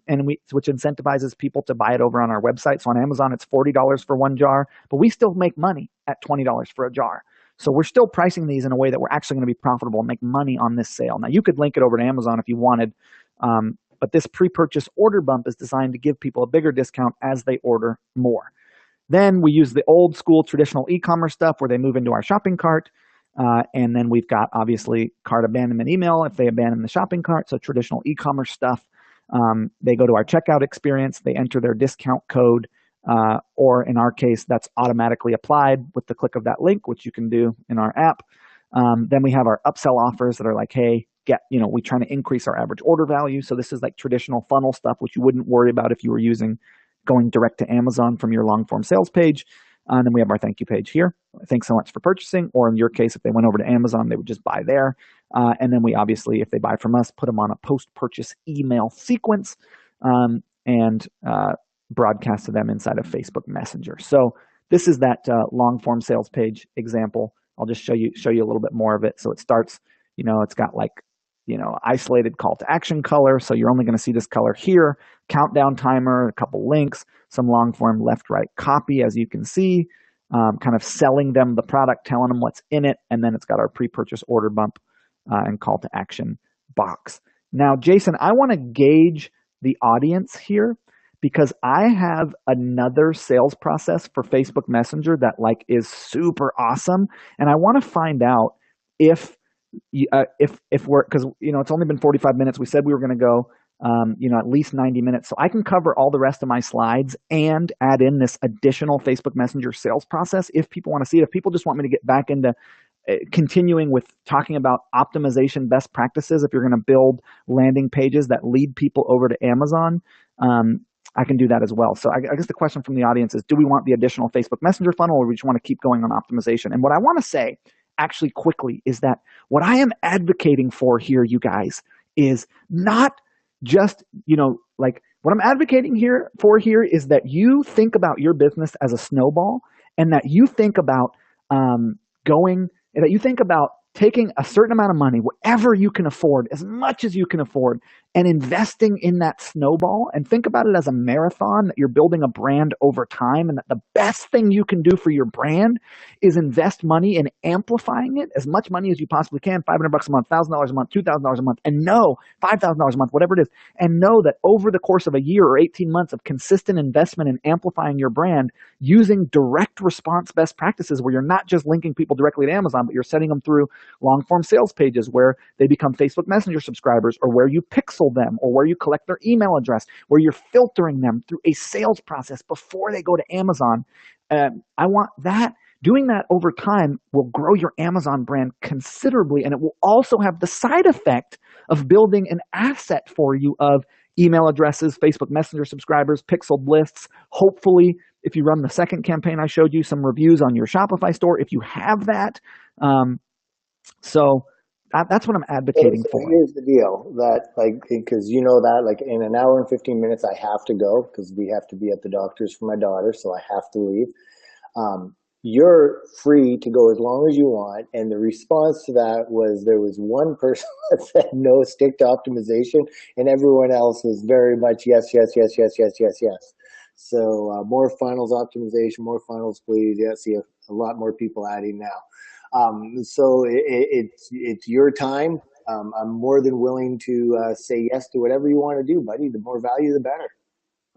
which incentivizes people to buy it over on our website. So on Amazon, it's $40 for 1 jar, but we still make money at $20 for a jar. So we're still pricing these in a way that we're actually going to be profitable and make money on this sale. Now, you could link it over to Amazon if you wanted, but this pre-purchase order bump is designed to give people a bigger discount as they order more. Then we use the old school traditional e-commerce stuff where they move into our shopping cart. And then we've got obviously cart abandonment email if they abandon the shopping cart. So traditional e-commerce stuff. They go to our checkout experience. They enter their discount code, or in our case, that's automatically applied with the click of that link, which you can do in our app. Then we have our upsell offers that are like, hey, we're trying to increase our average order value. So this is like traditional funnel stuff, which you wouldn't worry about if you were going direct to Amazon from your long form sales page. And then we have our thank you page here. Thanks so much for purchasing. Or in your case, if they went over to Amazon, they would just buy there. And then we obviously, if they buy from us, put them on a post-purchase email sequence and broadcast to them inside of Facebook Messenger. So this is that long form sales page example. I'll just show you a little bit more of it. So it starts, it's got like, isolated call to action color. So you're only going to see this color here, countdown timer, a couple links, some long form left right copy, as you can see. kind of selling them the product, telling them what's in it, and then it's got our pre-purchase order bump and call to action box. Now, Jason, I want to gauge the audience here because I have another sales process for Facebook Messenger that like is super awesome, and I want to find out if we're, because it's only been 45 minutes. We said we were going to go at least 90 minutes, so I can cover all the rest of my slides and add in this additional Facebook Messenger sales process if people want to see it. If people just want me to get back into continuing with talking about optimization best practices, if you're going to build landing pages that lead people over to Amazon, I can do that as well. So I guess the question from the audience is, do we want the additional Facebook Messenger funnel, or we just want to keep going on optimization? And what I want to say actually quickly is that what I am advocating for here, you guys, is not just, what I'm advocating for here is that you think about your business as a snowball, and that you think about taking a certain amount of money, whatever you can afford, as much as you can afford, and investing in that snowball. And think about it as a marathon, that you're building a brand over time, and that the best thing you can do for your brand is invest money in amplifying it, as much money as you possibly can, $500 a month, $1,000 a month, $2,000 a month, and know $5,000 a month, whatever it is, and know that over the course of a year or 18 months of consistent investment in amplifying your brand, using direct response best practices, where you're not just linking people directly to Amazon, but you're setting them through long form sales pages where they become Facebook Messenger subscribers, or where you pixel them, or where you collect their email address, where you're filtering them through a sales process before they go to Amazon. I want that. Doing that over time will grow your Amazon brand considerably, and it will also have the side effect of building an asset for you of email addresses, Facebook Messenger subscribers, pixeled lists. Hopefully, if you run the second campaign I showed you, some reviews on your Shopify store, if you have that. So that's what I'm advocating for. Here's the deal, that because that in an hour and 15 minutes I have to go, because we have to be at the doctor's for my daughter, so I have to leave. You're free to go as long as you want. And the response to that was, there was one person that said no, stick to optimization, and everyone else was very much yes, yes, yes, yes, yes, yes, yes. So more funnels optimization, more funnels, please. Yeah, see a lot more people adding now. So it's your time. I'm more than willing to say yes to whatever you want to do, buddy. The more value, the better.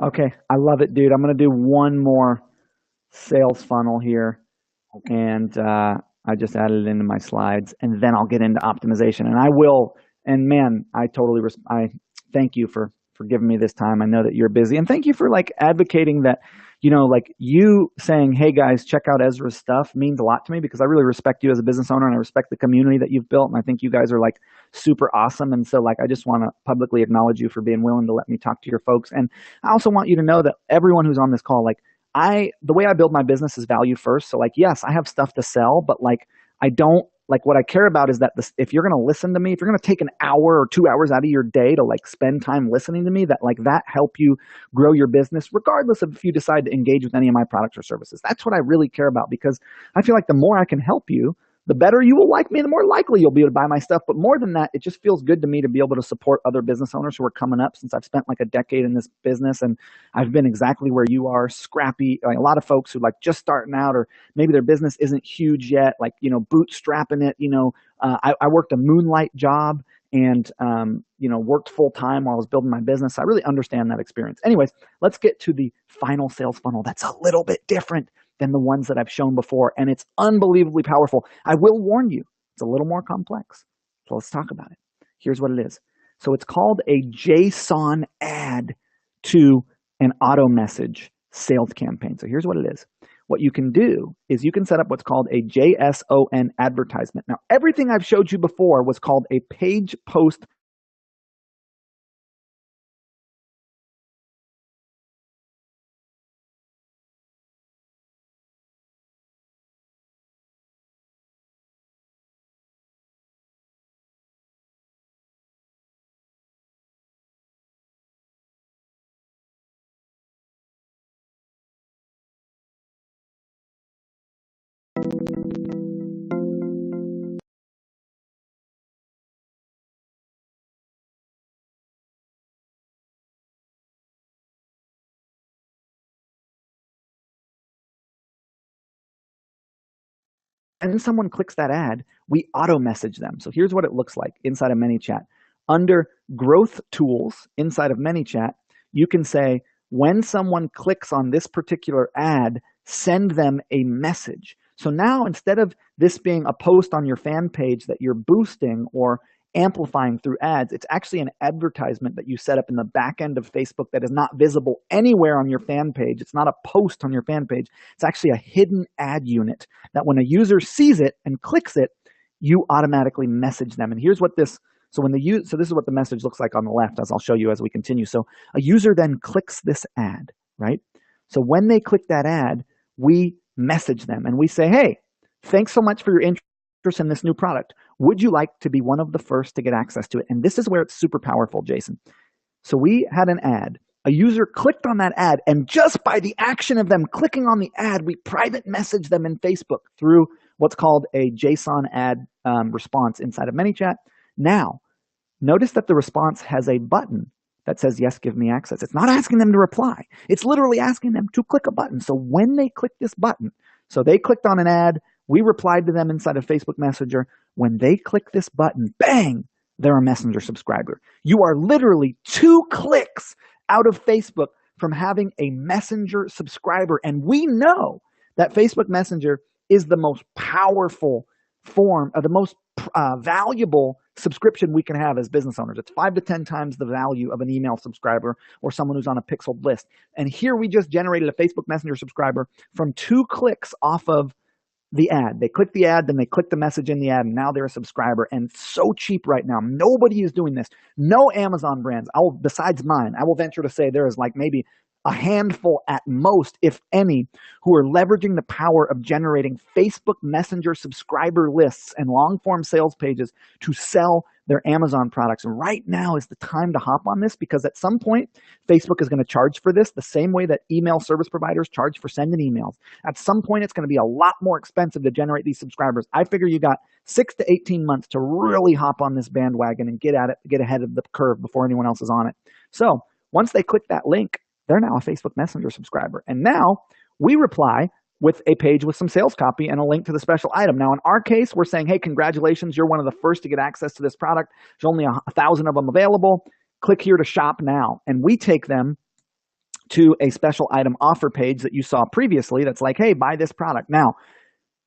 Okay, I love it, dude. I'm going to do one more sales funnel here, and I just added it into my slides, and then I'll get into optimization. And I will. And man, I totally I thank you for giving me this time. I know that you're busy, and thank you for advocating that. You saying, hey guys, check out Ezra's stuff means a lot to me, because I really respect you as a business owner, and I respect the community that you've built. And I think you guys are super awesome. And so I just want to publicly acknowledge you for being willing to let me talk to your folks. And I also want you to know that everyone who's on this call, the way I build my business is value first. So yes, I have stuff to sell, but I don't, what I care about is that if you're going to listen to me, if you're going to take an hour or 2 hours out of your day to spend time listening to me, that help you grow your business, regardless of if you decide to engage with any of my products or services. That's what I really care about, because I feel like the more I can help you, the better you will like me, the more likely you'll be able to buy my stuff. But more than that, it just feels good to me to be able to support other business owners who are coming up, since I've spent a decade in this business, and I've been exactly where you are, scrappy. A lot of folks who just starting out, or maybe their business isn't huge yet, bootstrapping it. I worked a moonlight job and worked full time while I was building my business. I really understand that experience. Anyways, let's get to the final sales funnel that's a little bit different than the ones that I've shown before, and it's unbelievably powerful. I will warn you, it's a little more complex. So let's talk about it. Here's what it is. So it's called a JSON add to an auto message sales campaign. So here's what it is. What you can do is you can set up what's called a JSON advertisement. Now, everything I've showed you before was called a page post when someone clicks that ad, we auto message them. So here's what it looks like inside of ManyChat. Under growth tools inside of ManyChat, you can say, when someone clicks on this particular ad, send them a message. So now instead of this being a post on your fan page that you're boosting or amplifying through ads, it's actually an advertisement that you set up in the back end of Facebook that is not visible anywhere on your fan page. It's not a post on your fan page. It's actually a hidden ad unit that when a user sees it and clicks it, you automatically message them. And here's what this, so this is what the message looks like on the left, as I'll show you as we continue. So a user then clicks this ad, right? So when they click that ad, we message them and we say, hey, thanks so much for your interest in this new product. Would you like to be one of the first to get access to it? And this is where it's super powerful, Jason. So we had an ad. A user clicked on that ad, and just by the action of them clicking on the ad, we private message them in Facebook through what's called a JSON ad response inside of ManyChat. Now, notice that the response has a button that says, yes, give me access. It's not asking them to reply. It's literally asking them to click a button. So when they click this button, so they clicked on an ad, we replied to them inside of Facebook Messenger. When they click this button, bang, they're a Messenger subscriber. You are literally 2 clicks out of Facebook from having a Messenger subscriber. And we know that Facebook Messenger is the most powerful form, or the most valuable subscription we can have as business owners. It's 5 to 10 times the value of an email subscriber or someone who's on a pixeled list. And here we just generated a Facebook Messenger subscriber from 2 clicks off of the ad. They click the ad, then they click the message in the ad, and now they're a subscriber. And it's so cheap right now. Nobody is doing this. No Amazon brands, besides mine, I will venture to say there is like maybe a handful at most, if any, who are leveraging the power of generating Facebook Messenger subscriber lists and long-form sales pages to sell their Amazon products. And right now is the time to hop on this, because at some point, Facebook is going to charge for this the same way that email service providers charge for sending emails. At some point, it's going to be a lot more expensive to generate these subscribers. I figure you got 6 to 18 months to really hop on this bandwagon and get ahead of the curve before anyone else is on it. So once they click that link, they're now a Facebook Messenger subscriber. And now we reply with a page with some sales copy and a link to the special item. Now, in our case, we're saying, hey, congratulations, you're one of the first to get access to this product. There's only 1,000 of them available. Click here to shop now. And we take them to a special item offer page that you saw previously that's like, hey, buy this product. Now,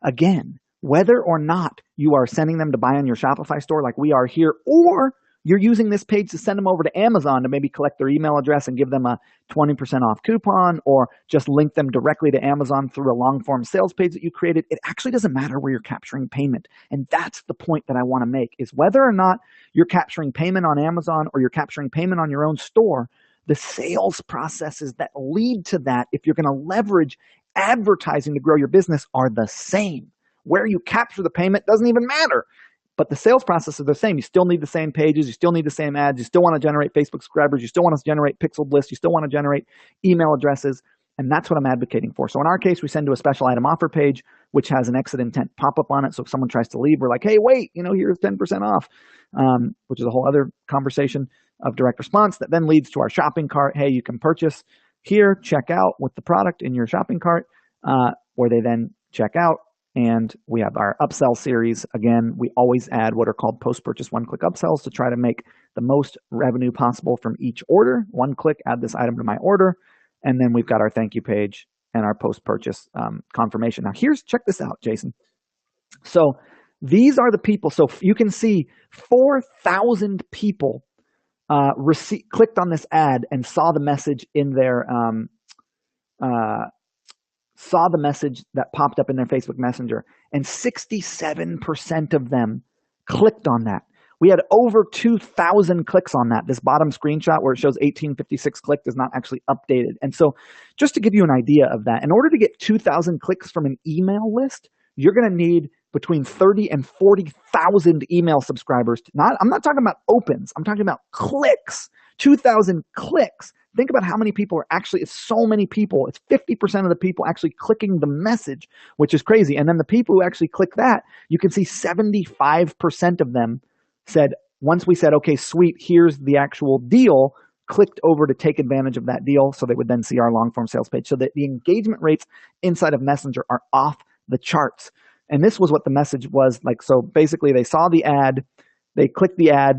again, whether or not you are sending them to buy on your Shopify store like we are here, or you're using this page to send them over to Amazon to maybe collect their email address and give them a 20% off coupon, or just link them directly to Amazon through a long-form sales page that you created. It actually doesn't matter where you're capturing payment. And that's the point that I want to make, is whether or not you're capturing payment on Amazon or you're capturing payment on your own store, the sales processes that lead to that, if you're going to leverage advertising to grow your business, are the same. Where you capture the payment doesn't even matter. But the sales process is the same. You still need the same pages. You still need the same ads. You still want to generate Facebook subscribers. You still want to generate pixeled lists. You still want to generate email addresses. And that's what I'm advocating for. So in our case, we send to a special item offer page, which has an exit intent pop-up on it. So if someone tries to leave, we're like, hey, wait, here's 10% off, which is a whole other conversation of direct response that then leads to our shopping cart. Hey, you can purchase here, check out with the product in your shopping cart, where they then check out. And we have our upsell series. Again, we always add what are called post-purchase one-click upsells to try to make the most revenue possible from each order. One click, add this item to my order. And then we've got our thank you page and our post-purchase confirmation. Now check this out, Jason. So these are the people. So you can see 4,000 people clicked on this ad and saw the message in their saw the message that popped up in their Facebook Messenger, and 67% of them clicked on that. We had over 2,000 clicks on that. This bottom screenshot where it shows 1856 clicked is not actually updated. And so just to give you an idea of that, in order to get 2,000 clicks from an email list, you're going to need between 30 and 40,000 email subscribers. I'm not talking about opens. I'm talking about clicks. 2,000 clicks. Think about how many people are actually, it's so many people. It's 50% of the people actually clicking the message, which is crazy. And then the people who actually click that, you can see 75% of them said, once we said, okay, sweet, here's the actual deal, clicked over to take advantage of that deal. So they would then see our long form sales page. So that the engagement rates inside of Messenger are off the charts. And this was what the message was like. So basically they saw the ad, they clicked the ad,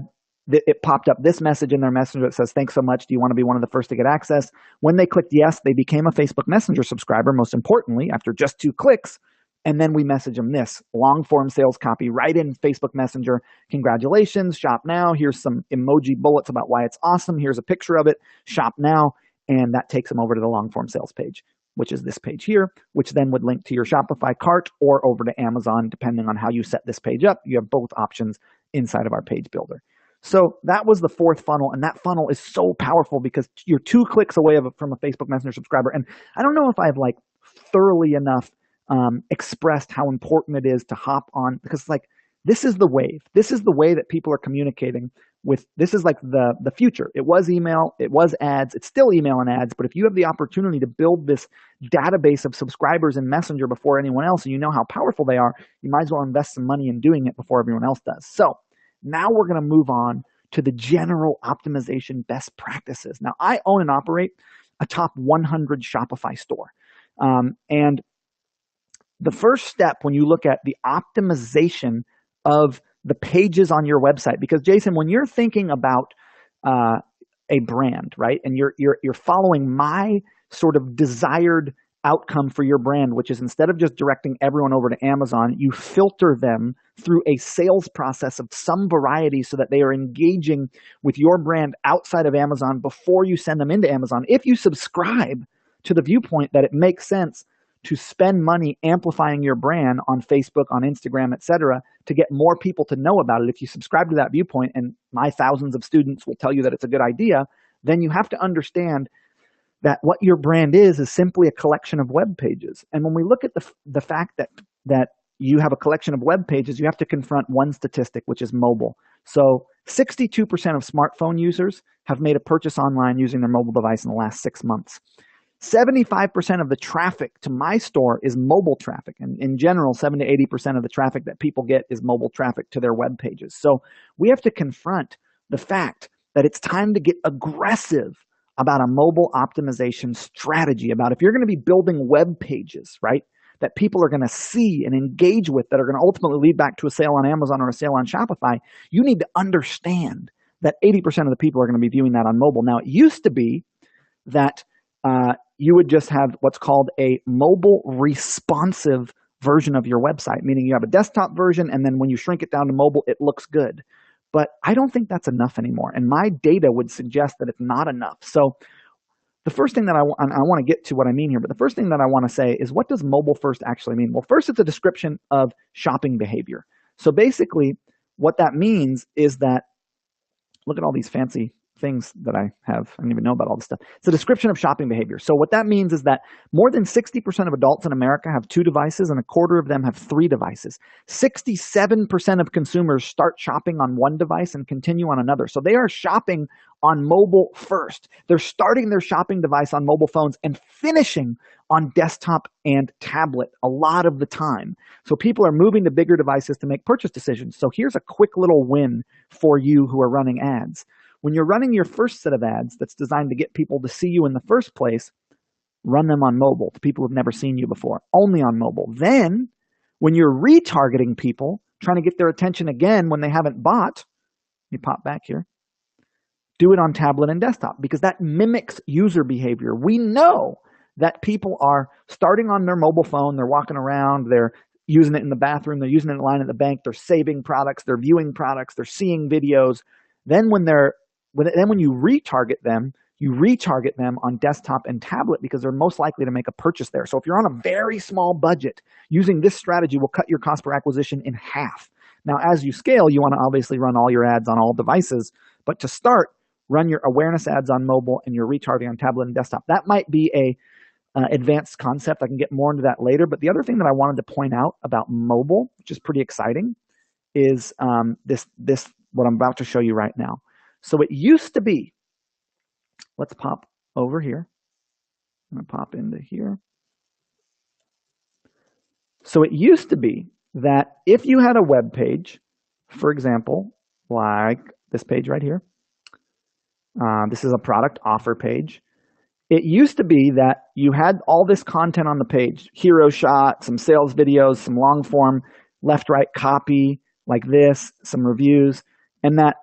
it popped up this message in their messenger that says, thanks so much. Do you want to be one of the first to get access? When they clicked yes, they became a Facebook Messenger subscriber, most importantly, after just 2 clicks. And then we message them this long form sales copy right in Facebook Messenger. Congratulations, shop now. Here's some emoji bullets about why it's awesome. Here's a picture of it, shop now. And that takes them over to the long form sales page, which is this page here, which then would link to your Shopify cart or over to Amazon, depending on how you set this page up. You have both options inside of our page builder. So that was the 4th funnel, and that funnel is so powerful because you're 2 clicks away from a Facebook Messenger subscriber. And I don't know if I've like thoroughly enough expressed how important it is to hop on, because like this is the wave. This is the way that people are communicating with. This is like the future. It was email, it was ads, it's still email and ads. But if you have the opportunity to build this database of subscribers in Messenger before anyone else, and you know how powerful they are, you might as well invest some money in doing it before everyone else does. So now we're going to move on to the general optimization best practices. Now, I own and operate a top 100 Shopify store. And the first step when you look at the optimization of the pages on your website, because Jason, when you're thinking about a brand, right, and you're following my sort of desired outcome for your brand, which is instead of just directing everyone over to Amazon, you filter them through a sales process of some variety so that they are engaging with your brand outside of Amazon before you send them into Amazon. If you subscribe to the viewpoint that it makes sense to spend money amplifying your brand on Facebook, on Instagram, etc., to get more people to know about it, if you subscribe to that viewpoint, and my thousands of students will tell you that it's a good idea, then you have to understand that what your brand is simply a collection of web pages. And when we look at the fact that you have a collection of web pages, you have to confront one statistic, which is mobile. So 62% of smartphone users have made a purchase online using their mobile device in the last 6 months. 75% of the traffic to my store is mobile traffic. And in general, 70 to 80% of the traffic that people get is mobile traffic to their web pages. So we have to confront the fact that it's time to get aggressive about a mobile optimization strategy, about if you're going to be building web pages, right, that people are going to see and engage with, that are going to ultimately lead back to a sale on Amazon or a sale on Shopify, you need to understand that 80% of the people are going to be viewing that on mobile. Now, it used to be that you would just have what's called a mobile responsive version of your website, meaning you have a desktop version, and then when you shrink it down to mobile, it looks good. But I don't think that's enough anymore. And my data would suggest that it's not enough. So the first thing that I want to get to what I mean here, but the first thing that I want to say is, what does mobile first actually mean? Well, first, it's a description of shopping behavior. So basically what that means is that, look at all these fancy things that I have. I don't even know about all this stuff. It's a description of shopping behavior. So what that means is that more than 60% of adults in America have 2 devices, and a quarter of them have 3 devices. 67% of consumers start shopping on one device and continue on another. So they are shopping on mobile first. They're starting their shopping device on mobile phones and finishing on desktop and tablet a lot of the time. So people are moving to bigger devices to make purchase decisions. So here's a quick little win for you who are running ads. When you're running your first set of ads that's designed to get people to see you in the first place, run them on mobile to people who've never seen you before, only on mobile. Then, when you're retargeting people, trying to get their attention again when they haven't bought, you pop back here, do it on tablet and desktop, because that mimics user behavior. We know that people are starting on their mobile phone, they're walking around, they're using it in the bathroom, they're using it in line at the bank, they're saving products, they're viewing products, they're seeing videos. Then when you retarget them on desktop and tablet, because they're most likely to make a purchase there. So if you're on a very small budget, using this strategy will cut your cost per acquisition in half. Now, as you scale, you want to obviously run all your ads on all devices, but to start, run your awareness ads on mobile and your retargeting on tablet and desktop. That might be a advanced concept. I can get more into that later. But the other thing that I wanted to point out about mobile, which is pretty exciting, is this what I'm about to show you right now. So it used to be, let's pop over here. I'm going to pop into here. So it used to be that if you had a web page, for example, like this page right here, this is a product offer page. It used to be that you had all this content on the page, hero shot, some sales videos, some long form, left, right copy like this, some reviews, and that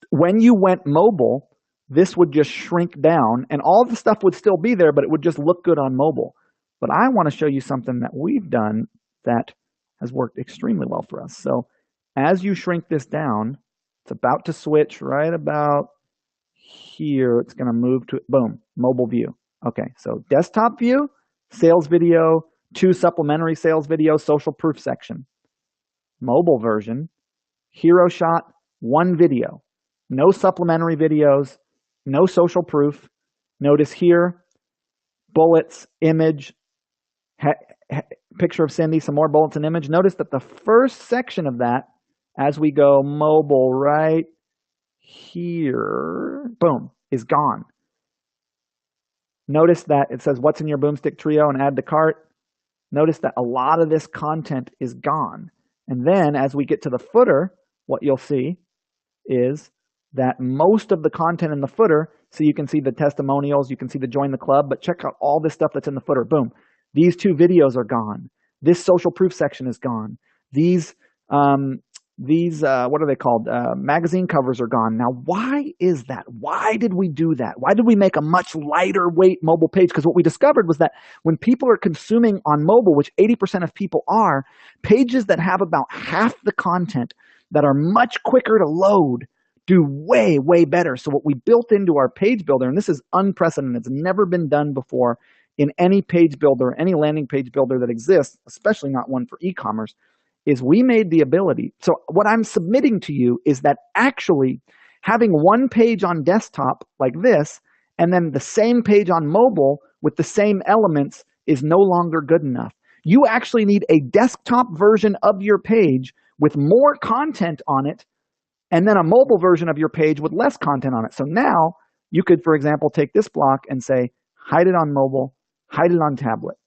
when you went mobile, this would just shrink down and all the stuff would still be there, but it would just look good on mobile. But I want to show you something that we've done that has worked extremely well for us. So as you shrink this down, it's about to switch right about here. It's going to move to, boom, mobile view. Okay, so desktop view, sales video, 2 supplementary sales videos, social proof section. Mobile version, hero shot, 1 video. No supplementary videos, no social proof. Notice here, bullets, image, picture of Cindy, some more bullets and image. Notice that the first section of that, as we go mobile right here, boom, is gone. Notice that it says, what's in your Boomstick Trio and add to cart. Notice that a lot of this content is gone. And then as we get to the footer, what you'll see is that most of the content in the footer, so you can see the testimonials, you can see the join the club, but check out all this stuff that's in the footer. Boom. These 2 videos are gone. This social proof section is gone. These what are they called? Magazine covers are gone. Now, why is that? Why did we do that? Why did we make a much lighter weight mobile page? Because what we discovered was that when people are consuming on mobile, which 80% of people are, pages that have about half the content that are much quicker to load do way, way better. So what we built into our page builder, and this is unprecedented, it's never been done before in any page builder, any landing page builder that exists, especially not one for e-commerce, is we made the ability. So what I'm submitting to you is that actually having 1 page on desktop like this, and then the same page on mobile with the same elements is no longer good enough. You actually need a desktop version of your page with more content on it, and then a mobile version of your page with less content on it. So now you could, for example, take this block and say, hide it on mobile, hide it on tablet,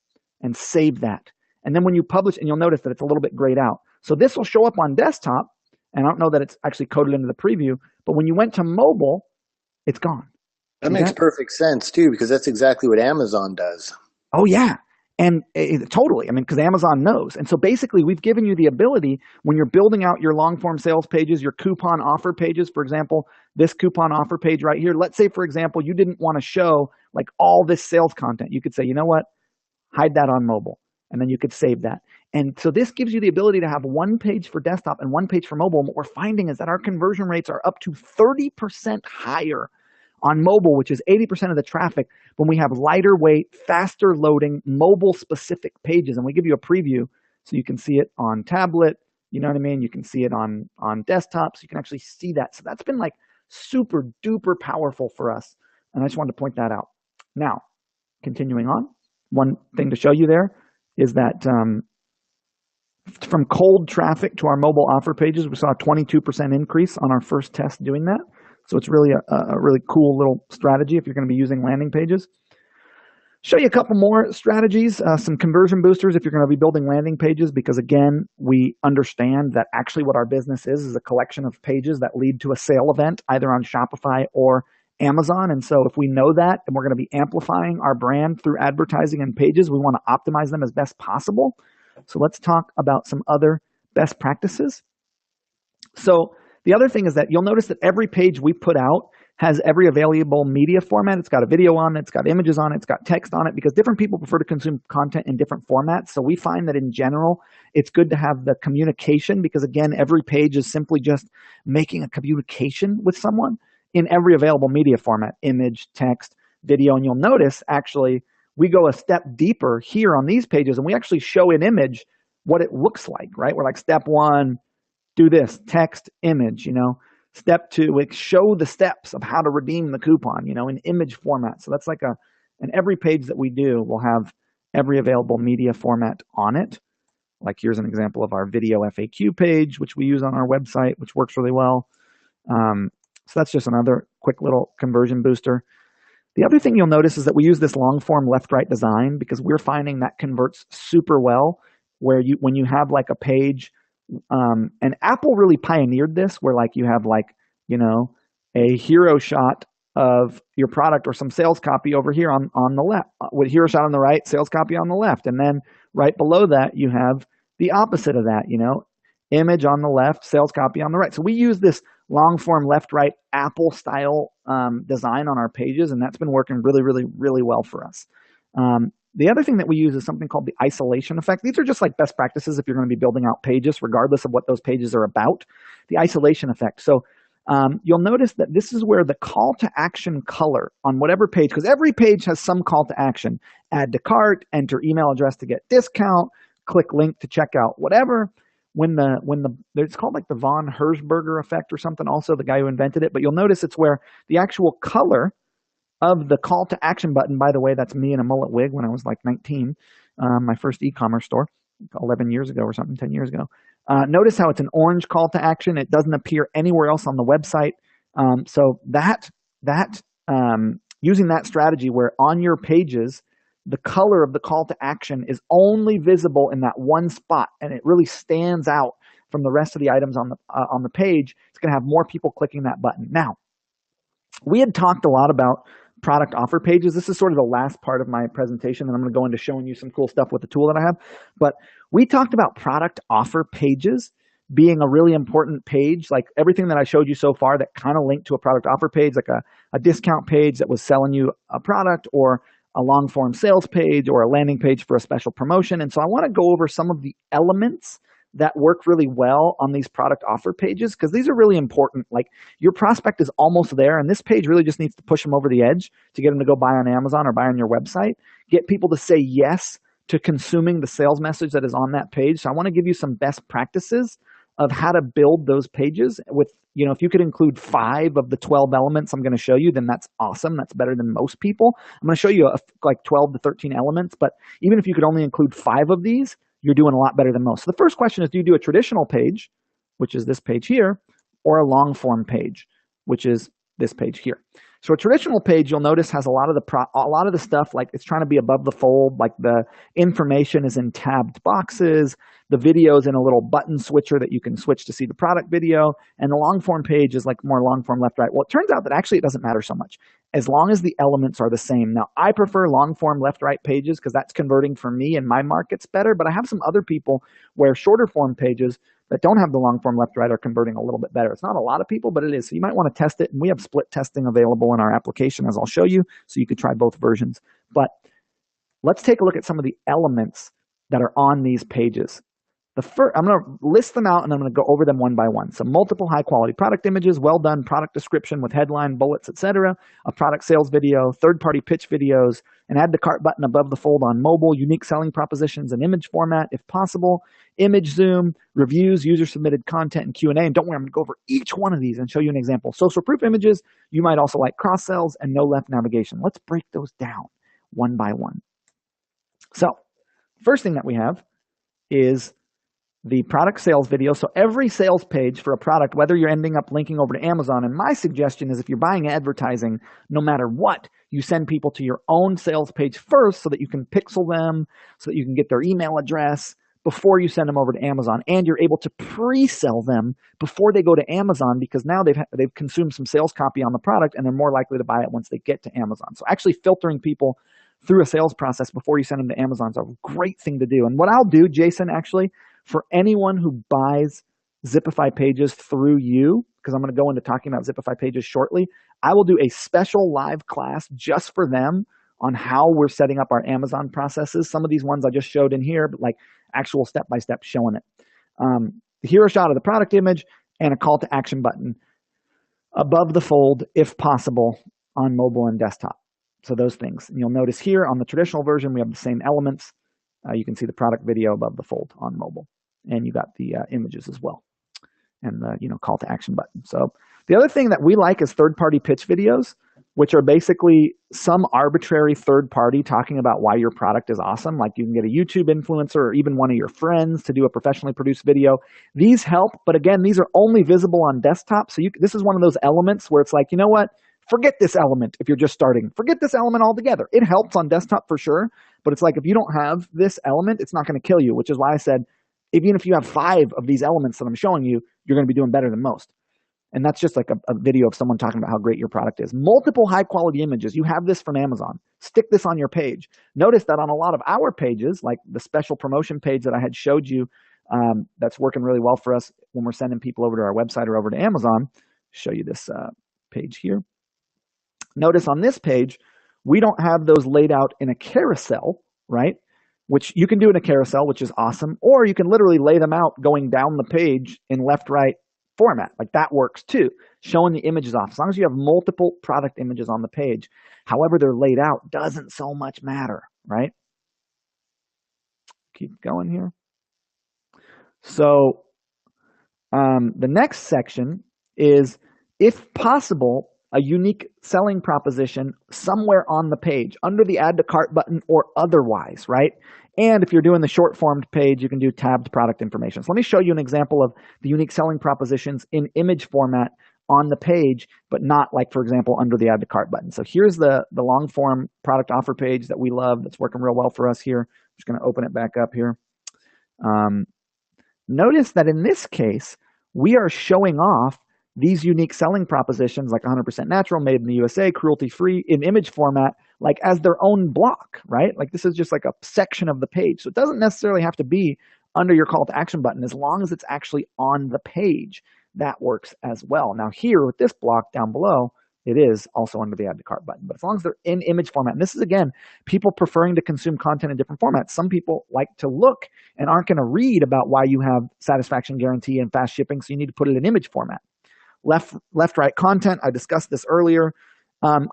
and save that. And then when you publish, and you'll notice that it's a little bit grayed out. So this will show up on desktop, and I don't know that it's actually coded into the preview, but when you went to mobile, it's gone. That makes perfect sense too, because that's exactly what Amazon does. Oh yeah. And totally, I mean, because Amazon knows. And so basically we've given you the ability when you're building out your long form sales pages, your coupon offer pages, for example, this coupon offer page right here. Let's say, for example, you didn't want to show like all this sales content. You could say, you know what, hide that on mobile. And then you could save that. And so this gives you the ability to have 1 page for desktop and 1 page for mobile. And what we're finding is that our conversion rates are up to 30% higher on mobile, which is 80% of the traffic, when we have lighter weight, faster loading, mobile specific pages. And we give you a preview so you can see it on tablet, you know what I mean? You can see it on desktop, so you can actually see that. So that's been like super duper powerful for us. And I just wanted to point that out. Now, continuing on, one thing to show you there is that from cold traffic to our mobile offer pages, we saw a 22% increase on our first test doing that. So it's really a really cool little strategy if you're going to be using landing pages. Show you a couple more strategies, some conversion boosters if you're going to be building landing pages, because again, we understand that actually what our business is a collection of pages that lead to a sale event, either on Shopify or Amazon. And so if we know that and we're going to be amplifying our brand through advertising and pages, we want to optimize them as best possible. So let's talk about some other best practices. So the other thing is that you'll notice that every page we put out has every available media format. It's got a video on it, it's got images on it, it's got text on it, because different people prefer to consume content in different formats. So we find that in general, it's good to have the communication, because again, every page is simply just making a communication with someone in every available media format, image, text, video. And you'll notice actually we go a step deeper here on these pages and we actually show in image what it looks like, right? We're like, step 1, do this, text, image, you know. Step 2, like show the steps of how to redeem the coupon, you know, in image format. So that's like and every page that we do will have every available media format on it. Like here's an example of our video FAQ page, which we use on our website, which works really well. So that's just another quick little conversion booster. The other thing you'll notice is that we use this long form left-right design because we're finding that converts super well, where when you have like a page, and Apple really pioneered this, where like you have like, you know, a hero shot of your product or some sales copy over here on the left. With hero shot on the right, sales copy on the left. And then right below that, you have the opposite of that, image on the left, sales copy on the right. So we use this long form left, right, Apple style design on our pages, and that's been working really, really, really well for us. The other thing that we use is something called the isolation effect. These are just like best practices if you're going to be building out pages, regardless of what those pages are about. The isolation effect. So you'll notice that this is where the call to action color on whatever page, because every page has some call to action: add to cart, enter email address to get discount, click link to check out, whatever. It's called like the von Herzberger effect or something, also the guy who invented it. But you'll notice it's where the actual color of the call to action button, by the way, that's me in a mullet wig when I was like 19, my first e-commerce store 11 years ago or something, 10 years ago. Notice how it's an orange call to action. It doesn't appear anywhere else on the website. So using that strategy where on your pages, the color of the call to action is only visible in that one spot, and it really stands out from the rest of the items on the page, it's going to have more people clicking that button. Now, we had talked a lot about product offer pages. This is sort of the last part of my presentation, and I'm going to go into showing you some cool stuff with the tool that I have. But we talked about product offer pages being a really important page, like everything that I showed you so far that kind of linked to a product offer page, like a discount page that was selling you a product, or a long form sales page, or a landing page for a special promotion. And so I want to go over some of the elements that work really well on these product offer pages, because these are really important. Like, your prospect is almost there, and this page really just needs to push them over the edge to get them to go buy on Amazon or buy on your website, get people to say yes to consuming the sales message that is on that page. So I want to give you some best practices of how to build those pages with, if you could include 5 of the 12 elements I'm going to show you, then that's awesome. That's better than most people. I'm going to show you like 12 to 13 elements, but even if you could only include 5 of these, you're doing a lot better than most. So the first question is, do you do a traditional page, which is this page here, or a long form page, which is this page here? So a traditional page, you'll notice, has a lot of the stuff, like it's trying to be above the fold, like the information is in tabbed boxes, the video's in a little button switcher that you can switch to see the product video, and the long form page is like more long form left, right. Well, it turns out that actually it doesn't matter so much as long as the elements are the same. Now, I prefer long form left, right pages because that's converting for me and my markets better, but I have some other people where shorter form pages that don't have the long form left, right are converting a little bit better. It's not a lot of people, but it is. So you might want to test it. And we have split testing available in our application, as I'll show you, so you could try both versions. But let's take a look at some of the elements that are on these pages. I'm going to list them out, and I'm going to go over them one by one. So multiple high-quality product images, well-done product description with headline, bullets, etc., a product sales video, third-party pitch videos, an add to cart button above the fold on mobile, unique selling propositions in image format if possible, image zoom, reviews, user-submitted content, and Q&A. And don't worry, I'm going to go over each one of these and show you an example. Social proof images, you might also like cross-sells and no left navigation. Let's break those down one by one. So first thing that we have is the product sales video. So every sales page for a product, whether you're ending up linking over to Amazon, and my suggestion is if you're buying advertising, no matter what, you send people to your own sales page first so that you can pixel them, so that you can get their email address before you send them over to Amazon, and you're able to pre-sell them before they go to Amazon, because now they've consumed some sales copy on the product and they're more likely to buy it once they get to Amazon. So actually filtering people through a sales process before you send them to Amazon is a great thing to do. And what I'll do, Jason, actually, for anyone who buys Zipify pages through you, because I'm going to go into talking about Zipify pages shortly, I will do a special live class just for them on how we're setting up our Amazon processes. Some of these ones I just showed in here, but like actual step-by-step showing it. The hero shot of the product image and a call to action button above the fold, if possible, on mobile and desktop. So those things. And you'll notice here on the traditional version, we have the same elements. You can see the product video above the fold on mobile. And you got the images as well, and the call to action button. So the other thing that we like is third-party pitch videos, which are basically some arbitrary third party talking about why your product is awesome. Like you can get a YouTube influencer or even one of your friends to do a professionally produced video. These help, but again, these are only visible on desktop. So this is one of those elements where it's like, you know what? Forget this element if you're just starting. Forget this element altogether. It helps on desktop for sure, but it's like if you don't have this element, it's not going to kill you, which is why I said, even if you have 5 of these elements that I'm showing you, you're going to be doing better than most. And that's just like a video of someone talking about how great your product is. Multiple high quality images. You have this from Amazon. Stick this on your page. Notice that on a lot of our pages, like the special promotion page that I had showed you, that's working really well for us when we're sending people over to our website or over to Amazon. Show you this page here. Notice on this page, we don't have those laid out in a carousel, right? Which you can do in a carousel, which is awesome. Or you can literally lay them out going down the page in left-right format. Like that works too, showing the images off. As long as you have multiple product images on the page, however they're laid out doesn't so much matter, right? Keep going here. So the next section is, if possible, a unique selling proposition somewhere on the page, under the add to cart button or otherwise, right? And if you're doing the short formed page, you can do tabbed product information. So let me show you an example of the unique selling propositions in image format on the page, but not like, for example, under the add to cart button. So here's the long form product offer page that we love that's working real well for us here. I'm just going to open it back up here. Notice that in this case, we are showing off these unique selling propositions like 100% natural, made in the USA, cruelty-free, in image format, like as their own block, right? Like this is just like a section of the page. So it doesn't necessarily have to be under your call to action button. As long as it's actually on the page, that works as well. Now here with this block down below, it is also under the add to cart button. But as long as they're in image format, and this is, again, people preferring to consume content in different formats. Some people like to look and aren't going to read about why you have satisfaction guarantee and fast shipping, so you need to put it in image format. Left, right content, I discussed this earlier.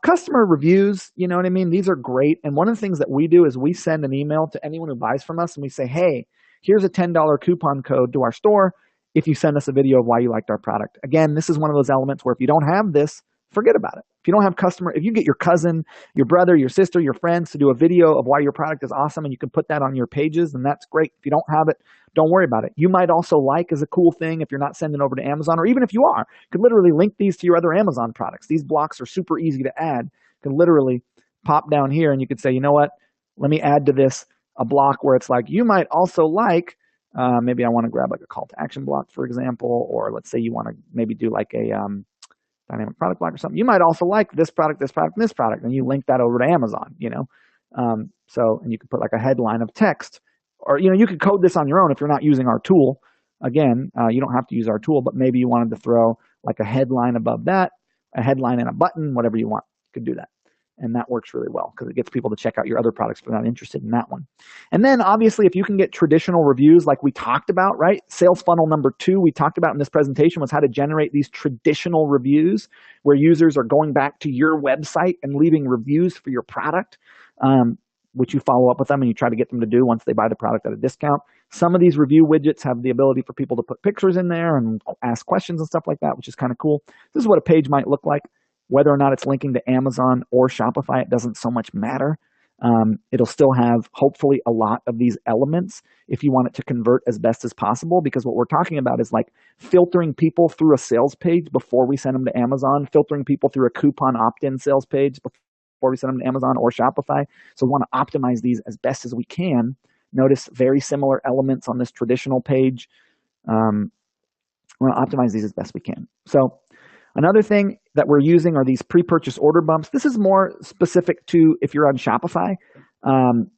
Customer reviews, you know what I mean? These are great. And one of the things that we do is we send an email to anyone who buys from us and we say, hey, here's a $10 coupon code to our store if you send us a video of why you liked our product. Again, this is one of those elements where if you don't have this, forget about it. If you don't have if you get your cousin, your brother, your sister, your friends to do a video of why your product is awesome and you can put that on your pages, then that's great. If you don't have it, don't worry about it. You might also like, as a cool thing, if you're not sending over to Amazon, or even if you are, you could literally link these to your other Amazon products. These blocks are super easy to add. You can literally pop down here and you could say, you know what, let me add to this a block where it's like, you might also like, maybe I want to grab like a call to action block, for example, or let's say you want to maybe do like a dynamic product block or something. You might also like this product, this product, and this product, and you link that over to Amazon, you know? And you could put like a headline of text, or, you know, you could code this on your own if you're not using our tool. Again, you don't have to use our tool, but maybe you wanted to throw like a headline above that, a headline and a button, whatever you want, you could do that. And that works really well because it gets people to check out your other products if they're not interested in that one. And then obviously, if you can get traditional reviews like we talked about, right? Sales funnel number 2 we talked about in this presentation was how to generate these traditional reviews where users are going back to your website and leaving reviews for your product, which you follow up with them and you try to get them to do once they buy the product at a discount. Some of these review widgets have the ability for people to put pictures in there and ask questions and stuff like that, which is kind of cool. This is what a page might look like. Whether or not it's linking to Amazon or Shopify, it doesn't so much matter. It'll still have, hopefully, a lot of these elements if you want it to convert as best as possible, because what we're talking about is like filtering people through a sales page before we send them to Amazon, filtering people through a coupon opt-in sales page before we send them to Amazon or Shopify. So we want to optimize these as best as we can. Notice very similar elements on this traditional page. We want to optimize these as best we can. So another thing that we're using are these pre-purchase order bumps. This is more specific to if you're on Shopify.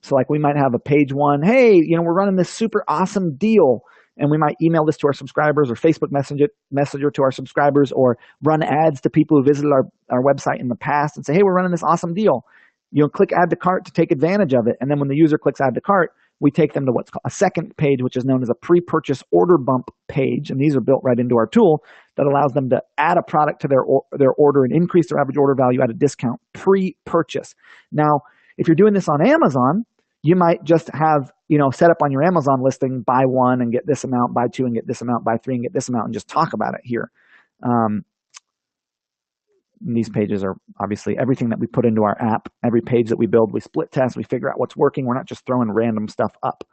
So like we might have a page one, hey, you know, we're running this super awesome deal, and we might email this to our subscribers or Facebook messenger to our subscribers, or run ads to people who visited our website in the past and say, hey, we're running this awesome deal. You know, click add to cart to take advantage of it. And then when the user clicks add to cart, we take them to what's called a second page, which is known as a pre-purchase order bump page. And these are built right into our tool that allows them to add a product to their order and increase their average order value at a discount pre-purchase. Now, if you're doing this on Amazon, you might just have, you know, set up on your Amazon listing, buy one and get this amount, buy two and get this amount, buy three and get this amount, and just talk about it here. These pages are obviously everything that we put into our app. Every page that we build, we split test, we figure out what's working. We're not just throwing random stuff up.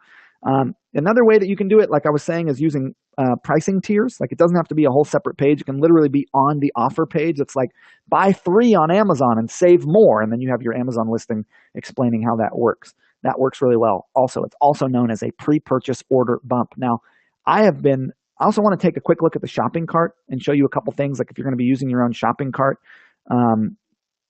Another way that you can do it, like I was saying, is using pricing tiers. Like it doesn't have to be a whole separate page. It can literally be on the offer page. It's like buy 3 on Amazon and save more. And then you have your Amazon listing explaining how that works. That works really well. Also, it's also known as a pre-purchase order bump. Now, I have been I also want to take a quick look at the shopping cart and show you a couple things. Like if you're going to be using your own shopping cart,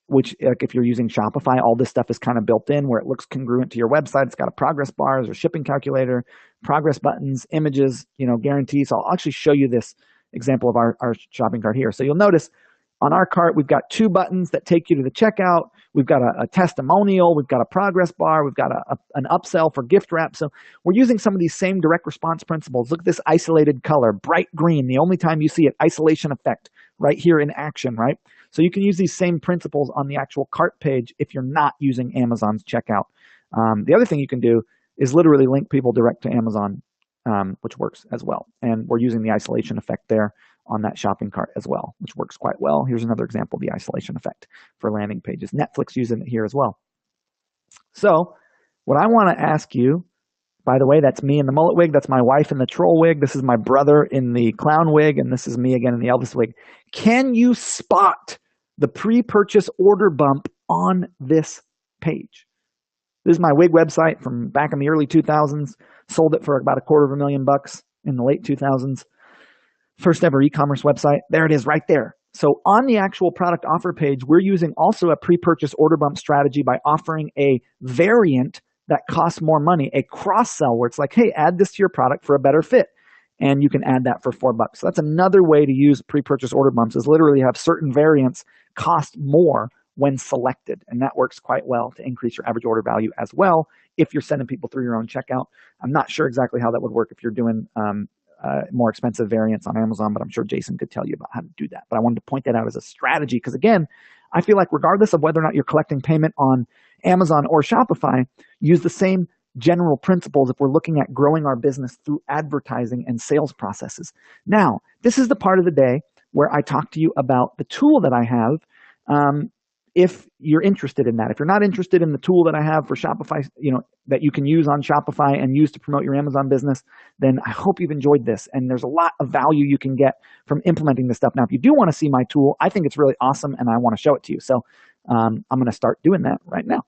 which like if you're using Shopify, all this stuff is kind of built in where it looks congruent to your website. It's got a progress bar, there's a shipping calculator, progress buttons, images, guarantees. So I'll actually show you this example of our shopping cart here. So you'll notice on our cart, we've got 2 buttons that take you to the checkout. We've got a testimonial. We've got a progress bar. We've got an upsell for gift wrap. So we're using some of these same direct response principles. Look at this isolated color, bright green. The only time you see it, isolation effect right here in action, right? So you can use these same principles on the actual cart page if you're not using Amazon's checkout. The other thing you can do is literally link people direct to Amazon, which works as well. And we're using the isolation effect there on that shopping cart as well, which works quite well. Here's another example of the isolation effect for landing pages. Netflix using it here as well. So what I want to ask you, by the way, that's me in the mullet wig. That's my wife in the troll wig. This is my brother in the clown wig. And this is me again in the Elvis wig. Can you spot the pre-purchase order bump on this page? This is my wig website from back in the early 2000s. Sold it for about $250,000 in the late 2000s. First ever e-commerce website. There it is right there. So on the actual product offer page, we're using also a pre-purchase order bump strategy by offering a variant that costs more money, a cross-sell where it's like, hey, add this to your product for a better fit. And you can add that for $4. So that's another way to use pre-purchase order bumps is literally have certain variants cost more when selected. And that works quite well to increase your average order value as well if you're sending people through your own checkout. I'm not sure exactly how that would work if you're doing more expensive variants on Amazon, but I'm sure Jason could tell you about how to do that. But I wanted to point that out as a strategy because, again, I feel like regardless of whether or not you're collecting payment on Amazon or Shopify, use the same general principles if we're looking at growing our business through advertising and sales processes. Now, this is the part of the day where I talk to you about the tool that I have. If you're interested in that, if you're not interested in the tool that I have for Shopify, that you can use on Shopify and use to promote your Amazon business, then I hope you've enjoyed this. And there's a lot of value you can get from implementing this stuff. Now, if you do want to see my tool, I think it's really awesome and I want to show it to you. So I'm going to start doing that right now.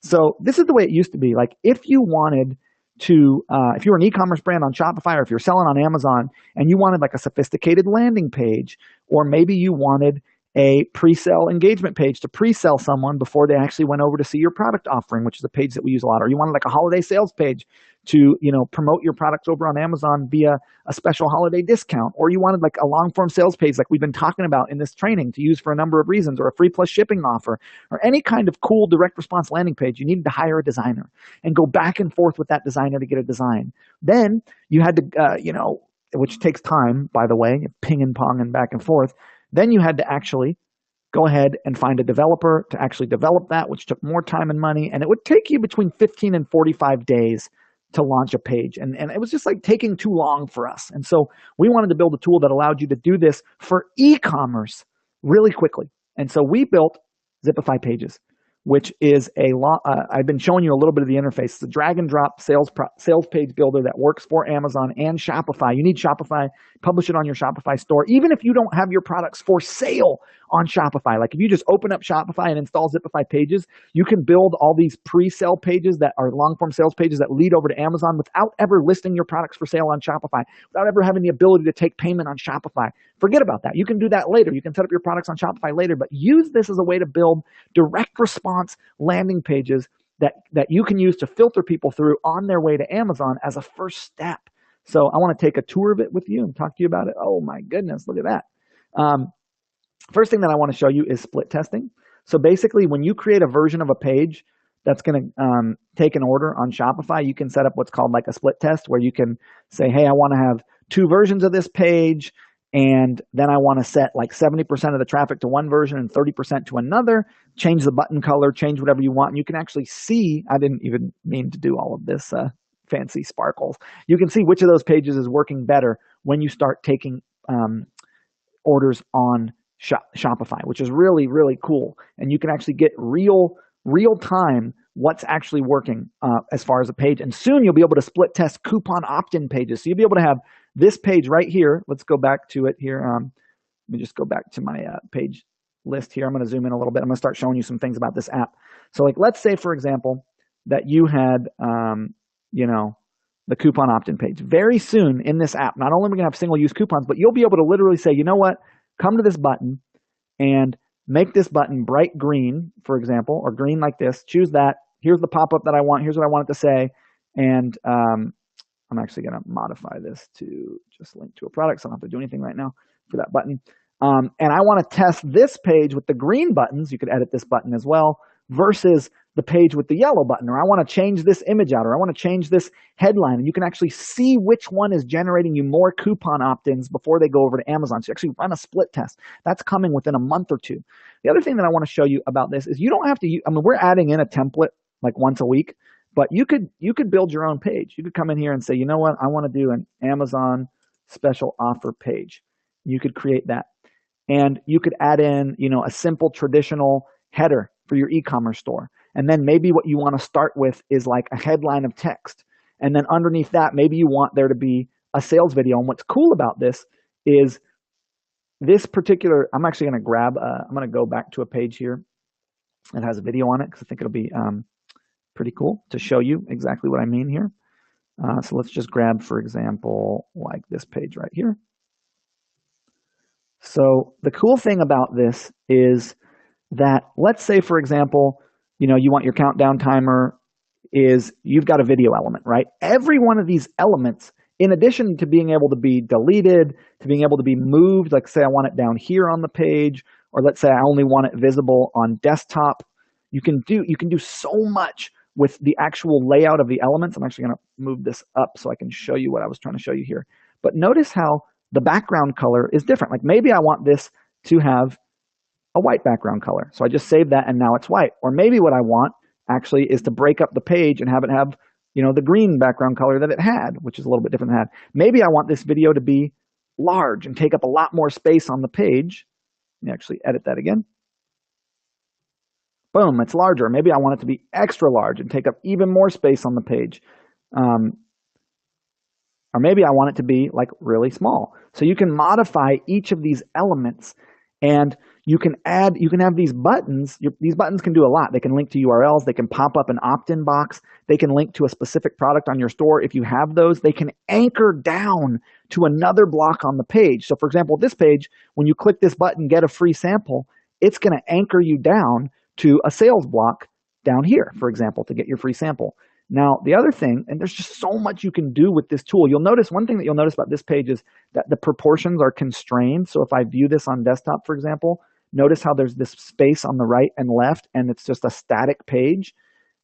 So this is the way it used to be. Like if you wanted to, if you were an e-commerce brand on Shopify or if you're selling on Amazon and you wanted like a sophisticated landing page, or maybe you wanted a pre-sale engagement page to pre-sell someone before they actually went over to see your product offering, which is a page that we use a lot. Or you wanted like a holiday sales page to, promote your products over on Amazon via a special holiday discount. Or you wanted like a long form sales page like we've been talking about in this training to use for a number of reasons, or a free plus shipping offer, or any kind of cool direct response landing page. You needed to hire a designer and go back and forth with that designer to get a design. Then you had to, which takes time, by the way, ping and pong and back and forth. Then you had to actually go ahead and find a developer to actually develop that, which took more time and money. And it would take you between 15 and 45 days to launch a page. And it was just like taking too long for us. And so we wanted to build a tool that allowed you to do this for e-commerce really quickly. And so we built Zipify Pages, which is I've been showing you a little bit of the interface. It's a drag and drop sales page builder that works for Amazon and Shopify. You need Shopify, publish it on your Shopify store. Even if you don't have your products for sale on Shopify, like if you just open up Shopify and install Zipify Pages, you can build all these pre-sale pages that are long-form sales pages that lead over to Amazon without ever listing your products for sale on Shopify, without ever having the ability to take payment on Shopify. Forget about that. You can do that later. You can set up your products on Shopify later, but use this as a way to build direct response landing pages that you can use to filter people through on their way to Amazon as a first step. So I want to take a tour of it with you and talk to you about it. Oh my goodness, look at that. First thing that I want to show you is split testing. So basically when you create a version of a page that's going to take an order on Shopify, you can set up what's called like a split test where you can say, hey, I want to have 2 versions of this page. And then I want to set like 70% of the traffic to one version and 30% to another, change the button color, change whatever you want. And you can actually see, I didn't even mean to do all of this fancy sparkles. You can see which of those pages is working better when you start taking orders on Shopify, which is really, really cool. And you can actually get real time what's actually working as far as a page. And soon you'll be able to split test coupon opt-in pages. So you'll be able to have this page right here. Let's go back to it here. Let me just go back to my page list here. I'm going to zoom in a little bit. I'm going to start showing you some things about this app. So like, let's say, for example, that you had, the coupon opt-in page. Very soon in this app, not only are we going to have single-use coupons, but you'll be able to literally say, you know what, come to this button and make this button bright green, for example, or green like this. Choose that. Here's the pop-up that I want. Here's what I want it to say. And I'm actually going to modify this to just link to a product, so I don't have to do anything right now for that button. And I want to test this page with the green buttons. You could edit this button as well, versus the page with the yellow button. Or I want to change this image out, or I want to change this headline. And you can actually see which one is generating you more coupon opt-ins before they go over to Amazon. So you actually run a split test. That's coming within a month or two. The other thing that I want to show you about this is you don't have to use, I mean, we're adding in a template like once a week, but you could build your own page. You could come in here and say, you know what, I want to do an Amazon special offer page. You could create that. And you could add in, you know, a simple traditional header for your e-commerce store. And then maybe what you want to start with is like a headline of text. And then underneath that, maybe you want there to be a sales video. And what's cool about this is this particular, I'm actually going to grab, I'm going to go back to a page here that has a video on it because I think it'll be pretty cool to show you exactly what I mean here. So let's just grab, for example, like this page right here. So the cool thing about this is that, let's say, for example, you know, you want your countdown timer is, you've got a video element, right? Every one of these elements, in addition to being able to be deleted, to being able to be moved, like say I want it down here on the page, or let's say I only want it visible on desktop, you can do so much with the actual layout of the elements. I'm actually going to move this up so I can show you what I was trying to show you here. But notice how the background color is different. Like maybe I want this to have a white background color. So I just save that and now it's white. Or maybe what I want actually is to break up the page and have it have, you know, the green background color that it had, which is a little bit different than it had. Maybe I want this video to be large and take up a lot more space on the page. Let me actually edit that again. Boom, it's larger. Maybe I want it to be extra large and take up even more space on the page. Or maybe I want it to be like really small. So you can modify each of these elements, and you can have these buttons. These buttons can do a lot. They can link to URLs. They can pop up an opt-in box. They can link to a specific product on your store. If you have those, they can anchor down to another block on the page. So for example, this page, when you click this button, get a free sample, it's going to anchor you down to a sales block down here, for example, to get your free sample. Now, the other thing, and there's just so much you can do with this tool. You'll notice, one thing that you'll notice about this page is that the proportions are constrained. So if I view this on desktop, for example, notice how there's this space on the right and left, and it's just a static page.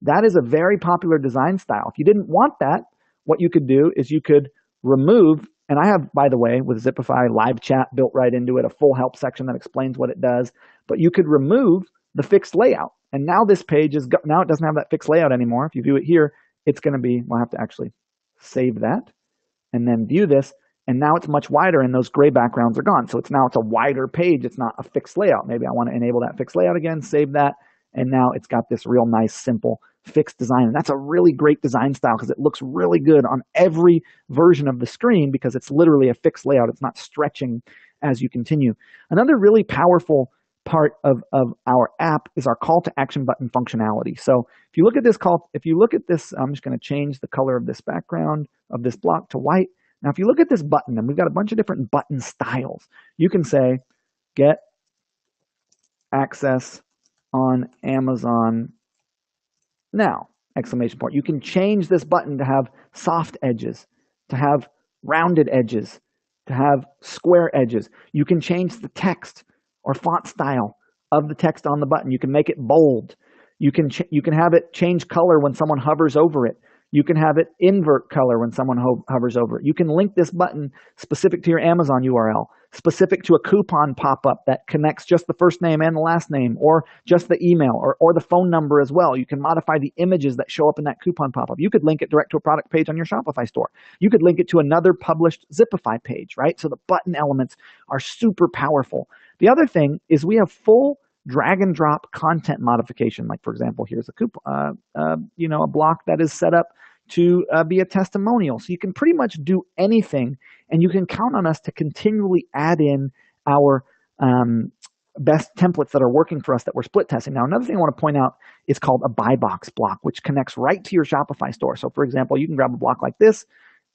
That is a very popular design style. If you didn't want that, what you could do is you could remove, and I have, by the way, with Zipify, live chat built right into it, a full help section that explains what it does, but you could remove the fixed layout. And now this page now it doesn't have that fixed layout anymore. If you view it here, it's going to be, we'll have to actually save that and then view this. And now it's much wider and those gray backgrounds are gone. So it's a wider page. It's not a fixed layout. Maybe I want to enable that fixed layout again, save that. And now it's got this real nice, simple fixed design. And that's a really great design style because it looks really good on every version of the screen because it's literally a fixed layout. It's not stretching as you continue. Another really powerful part of our app is our call to action button functionality. So if you look at this, I'm just going to change the color of this background of this block to white. Now, if you look at this button, and we've got a bunch of different button styles, you can say, get access on Amazon now, exclamation point. You can change this button to have soft edges, to have rounded edges, to have square edges. You can change the text or font style of the text on the button. You can make it bold. You can have it change color when someone hovers over it. You can have it invert color when someone hovers over it. You can link this button specific to your Amazon URL, specific to a coupon pop-up that connects just the first name and the last name, or just the email, or the phone number as well. You can modify the images that show up in that coupon pop-up. You could link it direct to a product page on your Shopify store. You could link it to another published Zipify page, right? So the button elements are super powerful. The other thing is we have full drag and drop content modification. Like for example, here's a coupon, a block that is set up to be a testimonial. So you can pretty much do anything, and you can count on us to continually add in our best templates that are working for us that we're split testing. Now, another thing I want to point out is called a buy box block, which connects right to your Shopify store. So for example, you can grab a block like this,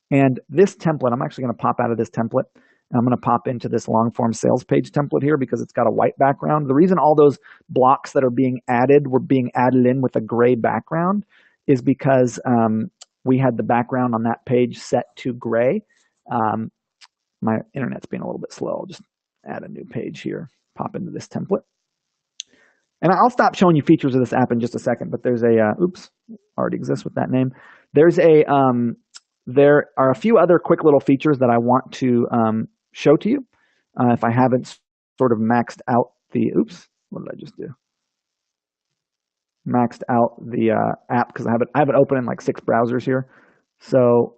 and this template, I'm actually going to pop out of this template. And I'm going to pop into this long form sales page template here because it's got a white background. The reason all those blocks that are being added were being added in with a gray background is because we had the background on that page set to gray. My internet's being a little bit slow. I'll just add a new page here, pop into this template. And I'll stop showing you features of this app in just a second, but there's a, already exists with that name. There's a, there are a few other quick little features that I want to show to you. If I haven't sort of maxed out the, what did I just do? Maxed out the app because I have it open in like 6 browsers here. So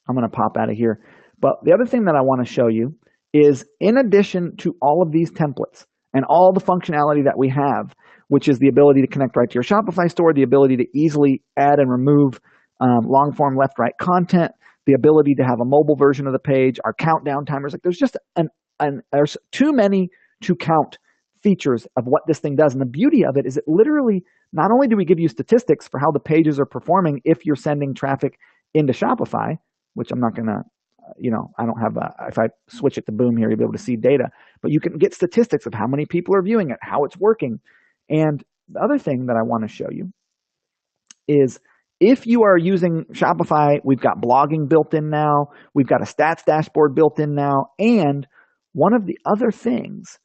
I'm going to pop out of here. But the other thing that I want to show you is in addition to all of these templates and all the functionality that we have, which is the ability to connect right to your Shopify store, the ability to easily add and remove long form left right content, the ability to have a mobile version of the page, our countdown timers. Like there's just there's too many to count features of what this thing does. And the beauty of it is it literally, not only do we give you statistics for how the pages are performing if you're sending traffic into Shopify, which I'm not going to, I don't have if I switch it to Boom here, you'll be able to see data, but you can get statistics of how many people are viewing it, how it's working. And the other thing that I want to show you is if you are using Shopify, we've got blogging built in now, we've got a stats dashboard built in now, and one of the other things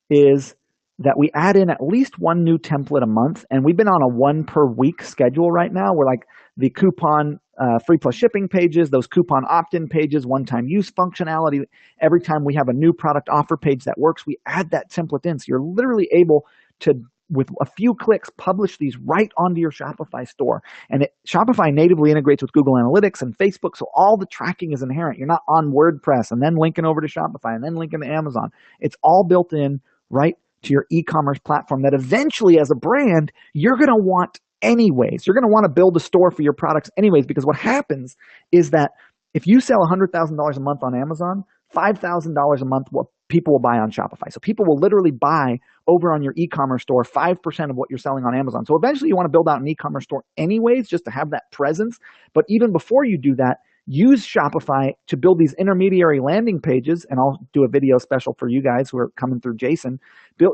is that we add in at least one new template a month, and we've been on a 1 per week schedule right now. We're like the coupon free plus shipping pages, those coupon opt-in pages, one-time use functionality. Every time we have a new product offer page that works, we add that template in. So you're literally able to, with a few clicks, publish these right onto your Shopify store. And Shopify natively integrates with Google Analytics and Facebook, so all the tracking is inherent. You're not on WordPress and then linking over to Shopify and then linking to Amazon. It's all built in right to your e-commerce platform that eventually, as a brand, you're going to want anyways. You're going to want to build a store for your products anyways, because what happens is that if you sell $100,000 a month on Amazon, $5,000 a month people will buy on Shopify. So people will literally buy over on your e-commerce store 5% of what you're selling on Amazon. So eventually you want to build out an e-commerce store anyways, just to have that presence. But even before you do that, use Shopify to build these intermediary landing pages, and I'll do a video special for you guys who are coming through Jason.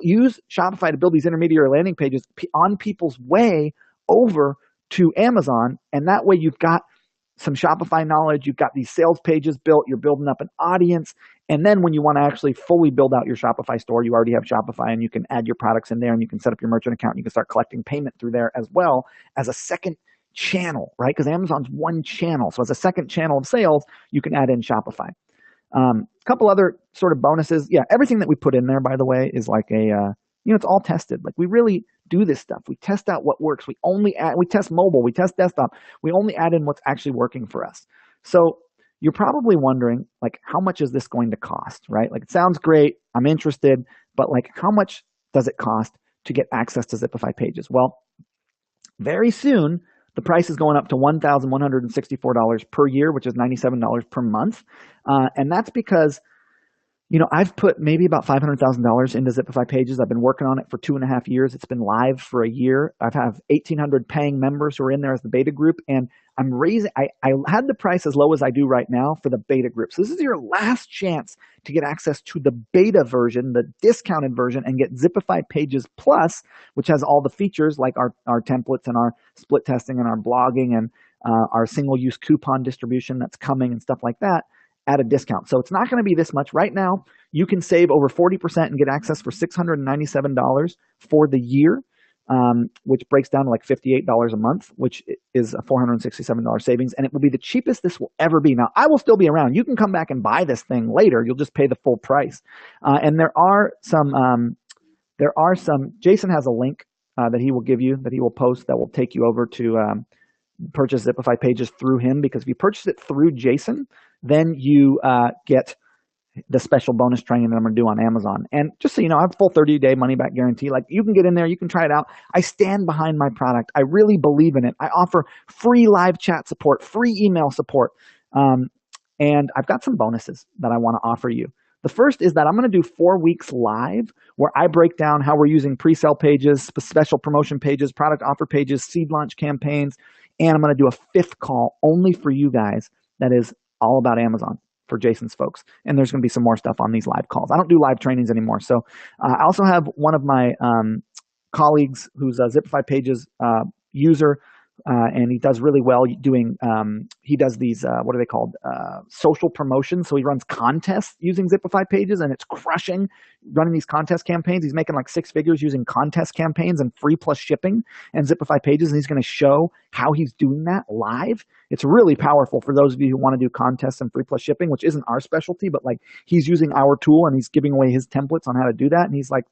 Use Shopify to build these intermediary landing pages on people's way over to Amazon, and that way you've got some Shopify knowledge, you've got these sales pages built, you're building up an audience, and then when you want to actually fully build out your Shopify store, you already have Shopify and you can add your products in there and you can set up your merchant account and you can start collecting payment through there as well as a second channel, right? Because Amazon's one channel. So as a second channel of sales, you can add in Shopify. A couple other sort of bonuses. Yeah, everything that we put in there, by the way, is like it's all tested. Like we really do this stuff. We test out what works. We test mobile, we test desktop. We only add in what's actually working for us. So you're probably wondering, like, how much is this going to cost, right? Like, it sounds great. I'm interested, but like, how much does it cost to get access to Zipify pages? Well, very soon, the price is going up to $1,164 per year, which is $97 per month. And that's because, I've put maybe about $500,000 into Zipify pages. I've been working on it for 2.5 years. It's been live for a year. I have 1,800 paying members who are in there as the beta group. And I had the price as low as I do right now for the beta group. So this is your last chance to get access to the beta version, the discounted version, and get Zipify Pages Plus, which has all the features like our templates and our split testing and our blogging and our single-use coupon distribution that's coming and stuff like that at a discount. So it's not going to be this much. Right now, you can save over 40% and get access for $697 for the year, which breaks down to like $58 a month, which is a $467 savings. And it will be the cheapest this will ever be. Now, I will still be around. You can come back and buy this thing later. You'll just pay the full price. And there are some, Jason has a link that he will give you, that he will post, that will take you over to purchase Zipify Pages through him, because if you purchase it through Jason, then you get the special bonus training that I'm going to do on Amazon. And just so you know, I have a full 30-day money-back guarantee. Like, you can get in there, you can try it out. I stand behind my product. I really believe in it. I offer free live chat support, free email support, and I've got some bonuses that I want to offer you. The first is that I'm going to do 4 weeks live where I break down how we're using pre-sale pages, special promotion pages, product offer pages, seed launch campaigns, and I'm going to do a 5th call only for you guys that is all about Amazon for Jason's folks. And there's going to be some more stuff on these live calls. I don't do live trainings anymore. So I also have one of my colleagues who's a Zipify Pages user, and he does really well doing, he does these, what are they called? Social promotions. So he runs contests using Zipify Pages, and it's crushing running these contest campaigns. He's making like 6 figures using contest campaigns and free plus shipping and Zipify Pages. And he's going to show how he's doing that live. It's really powerful for those of you who want to do contests and free plus shipping, which isn't our specialty, but like he's using our tool and he's giving away his templates on how to do that. And he's like,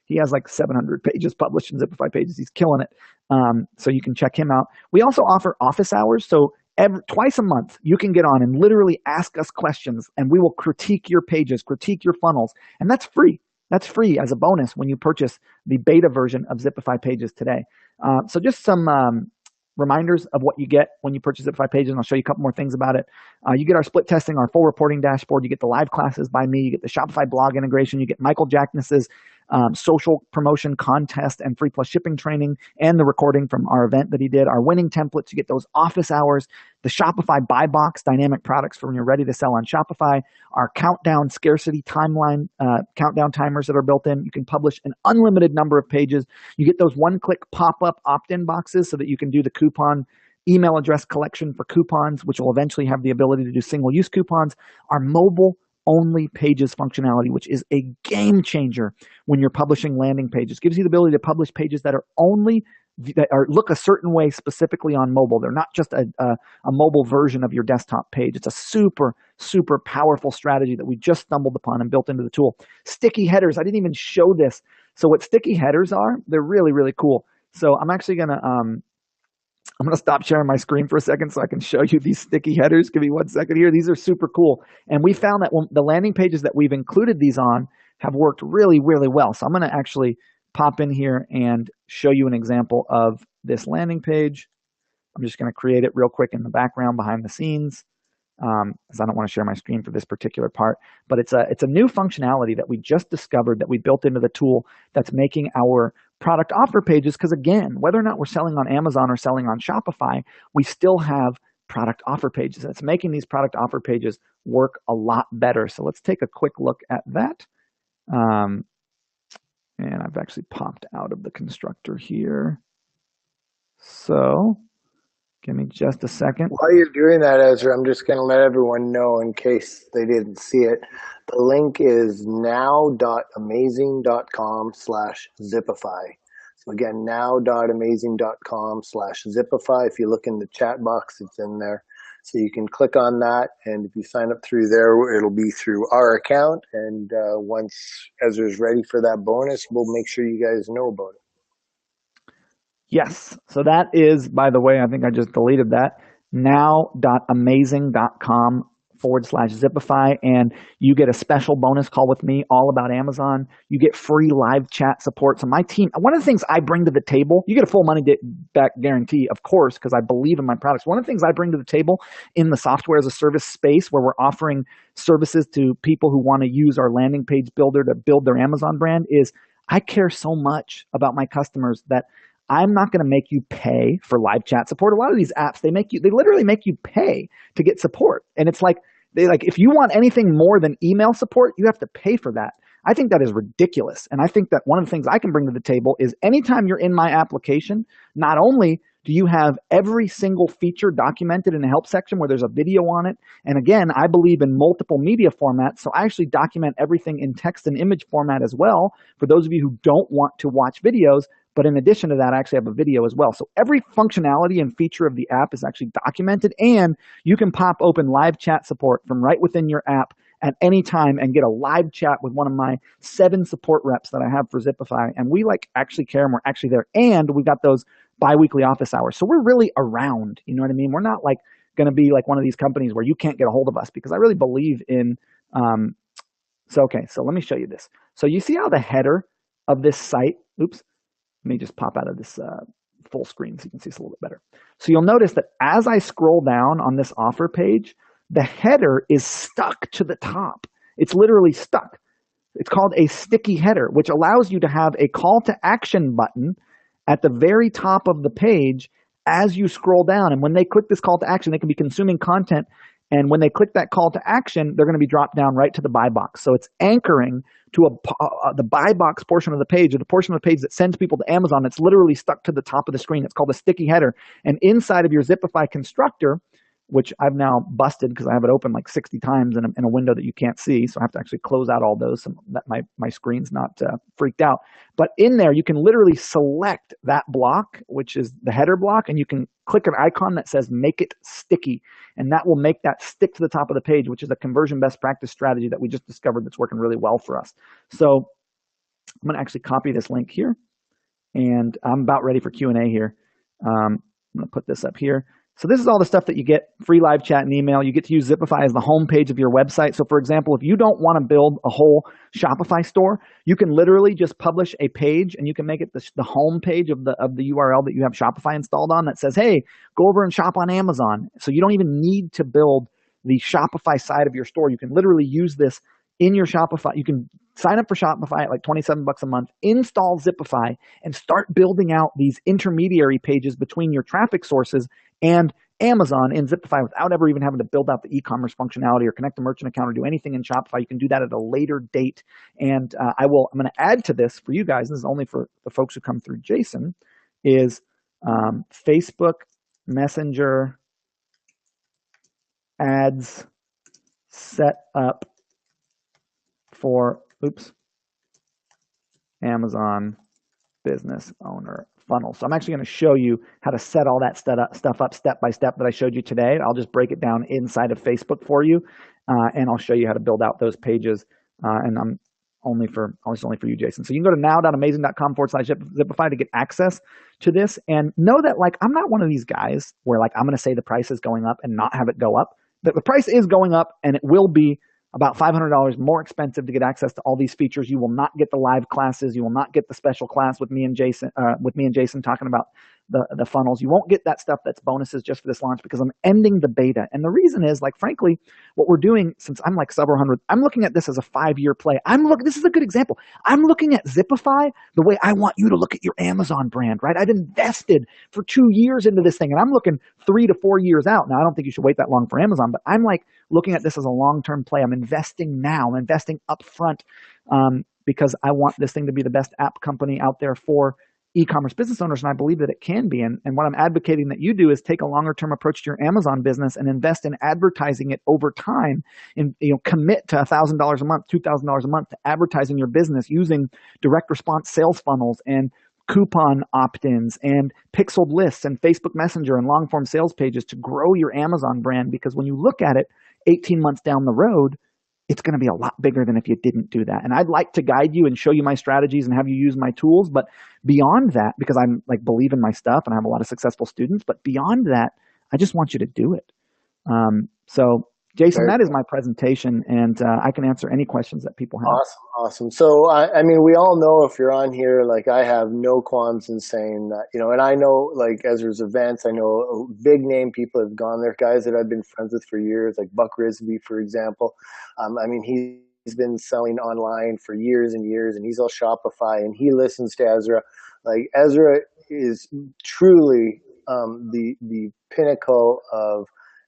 he has like 700 pages published in Zipify Pages. He's killing it. So you can check him out. We also offer office hours. So twice a month, you can get on and literally ask us questions, and we will critique your pages, critique your funnels. And that's free. That's free as a bonus when you purchase the beta version of Zipify Pages today. So just some reminders of what you get when you purchase Zipify Pages, and I'll show you a couple more things about it. You get our split testing, our full reporting dashboard. You get the live classes by me. You get the Shopify blog integration. You get Michael Jackness's social promotion contest and free plus shipping training, and the recording from our event that he did, our winning templates. You get those office hours, the Shopify buy box, dynamic products for when you're ready to sell on Shopify, our countdown scarcity timeline, countdown timers that are built in. You can publish an unlimited number of pages. You get those one-click pop-up opt-in boxes so that you can do the coupon email address collection for coupons, which will eventually have the ability to do single-use coupons. Our mobile only pages functionality, which is a game changer when you're publishing landing pages. Gives you the ability to publish pages that are only look a certain way specifically on mobile. They're not just a mobile version of your desktop page. It's a super, super powerful strategy that we just stumbled upon and built into the tool. Sticky headers. I didn't even show this. So what sticky headers are, they're really, really cool. So I'm actually going to stop sharing my screen for a second so I can show you these sticky headers. Give me 1 second here. These are super cool. And we found that the landing pages that we've included these on have worked really, really well. So I'm going to actually pop in here and show you an example of this landing page. I'm just going to create it real quick in the background behind the scenes, because I don't want to share my screen for this particular part. But it's a new functionality that we just discovered that we built into the tool that's making our product offer pages, because again, whether or not we're selling on Amazon or selling on Shopify, we still have product offer pages. It's making these product offer pages work a lot better. So let's take a quick look at that. And I've actually popped out of the constructor here. So give me just a second. While you're doing that, Ezra, I'm just going to let everyone know in case they didn't see it. The link is now.amazing.com/Zipify. So again, now.amazing.com/Zipify. If you look in the chat box, it's in there. So you can click on that, and if you sign up through there, it'll be through our account. And once Ezra's ready for that bonus, we'll make sure you guys know about it. Yes. So that is, by the way, I think I just deleted that, now.amazing.com/Zipify. And you get a special bonus call with me all about Amazon. You get free live chat support. So my team, one of the things I bring to the table, you get a full money back guarantee, of course, because I believe in my products. One of the things I bring to the table in the software as a service space where we're offering services to people who want to use our landing page builder to build their Amazon brand is I care so much about my customers that I'm not going to make you pay for live chat support. A lot of these apps, they literally make you pay to get support. And it's like, if you want anything more than email support, you have to pay for that. I think that is ridiculous. And I think that one of the things I can bring to the table is anytime you're in my application, not only do you have every single feature documented in the help section where there's a video on it. And again, I believe in multiple media formats. So I actually document everything in text and image format as well for those of you who don't want to watch videos. But in addition to that, I actually have a video as well. So every functionality and feature of the app is actually documented, and you can pop open live chat support from right within your app at any time and get a live chat with one of my 7 support reps that I have for Zipify. And we actually care, and we're actually there. And we got those bi-weekly office hours. So we're really around, you know what I mean? We're not going to be like one of these companies where you can't get a hold of us, because I really believe in, so let me show you this. So you see how the header of this site, oops, let me just pop out of this full screen so you can see this a little bit better. So you'll notice that as I scroll down on this offer page, the header is stuck to the top. it's literally stuck. It's called a sticky header, which allows you to have a call to action button at the very top of the page as you scroll down. And when they click this call to action, they can be consuming content. And when they click that call to action, they're going to be dropped down right to the buy box. So it's anchoring to the buy box portion of the page, or the portion of the page that sends people to Amazon. It's literally stuck to the top of the screen. It's called a sticky header. And inside of your Zipify constructor, which I've now busted because I have it open like 60 times in a window that you can't see. So I have to actually close out all those so that my screen's not freaked out. But in there, you can literally select that block, which is the header block, and you can click an icon that says make it sticky. And that will make that stick to the top of the page, which is a conversion best practice strategy that we just discovered that's working really well for us. So I'm going to actually copy this link here, and I'm about ready for Q&A here. I'm going to put this up here. So this is all the stuff that you get: free live chat and email. You get to use Zipify as the home page of your website. So for example, if you don't want to build a whole Shopify store, you can literally just publish a page, and you can make it the home page of the URL that you have Shopify installed on that says, hey, go over and shop on Amazon. So you don't even need to build the Shopify side of your store. You can literally use this in your Shopify. You can sign up for Shopify at like 27 bucks a month, install Zipify, and start building out these intermediary pages between your traffic sources and Amazon in Zipify without ever even having to build out the e-commerce functionality or connect a merchant account or do anything in Shopify. You can do that at a later date. And I'm going to add to this for you guys. This is only for the folks who come through Jason, is Facebook Messenger ads set up for, Amazon business owner funnel. So I'm actually going to show you how to set all that stuff up step by step that I showed you today. I'll just break it down inside of Facebook for you, and I'll show you how to build out those pages. And I'm only for you, Jason. So you can go to now.amazing.com/Zipify to get access to this, and know that like I'm not one of these guys where like I'm going to say the price is going up and not have it go up. The price is going up, and it will be about $500 more expensive to get access to all these features. You will not get the live classes. You will not get the special class with me and Jason talking about the funnels. You won't get that stuff that's bonuses just for this launch because I'm ending the beta. And the reason is, like, frankly, what we're doing, since I'm like several hundred, I'm looking at this as a 5-year play. This is a good example. I'm looking at Zipify the way I want you to look at your Amazon brand, right? I've invested for 2 years into this thing, and I'm looking 3 to 4 years out. Now, I don't think you should wait that long for Amazon, but I'm like looking at this as a long-term play. I'm investing now. I'm investing upfront because I want this thing to be the best app company out there for e-commerce business owners, and I believe that it can be. And what I'm advocating that you do is take a longer-term approach to your Amazon business and invest in advertising it over time, and commit to $1,000 a month, $2,000 a month to advertising your business using direct response sales funnels and coupon opt-ins and pixeled lists and Facebook Messenger and long-form sales pages to grow your Amazon brand. Because when you look at it 18 months down the road, it's going to be a lot bigger than if you didn't do that. And I'd like to guide you and show you my strategies and have you use my tools. But beyond that, because I'm like believe in my stuff and I have a lot of successful students, but beyond that, I just want you to do it. So Jason, that is my presentation, and I can answer any questions that people have. Awesome. So, I mean, we all know if you're on here, like I have no qualms in saying that, and I know like Ezra's events, I know big name people have gone there, guys that I've been friends with for years, like Buck Risby, for example. I mean, he's been selling online for years and years, and he's all Shopify, and he listens to Ezra. Like Ezra is truly the pinnacle of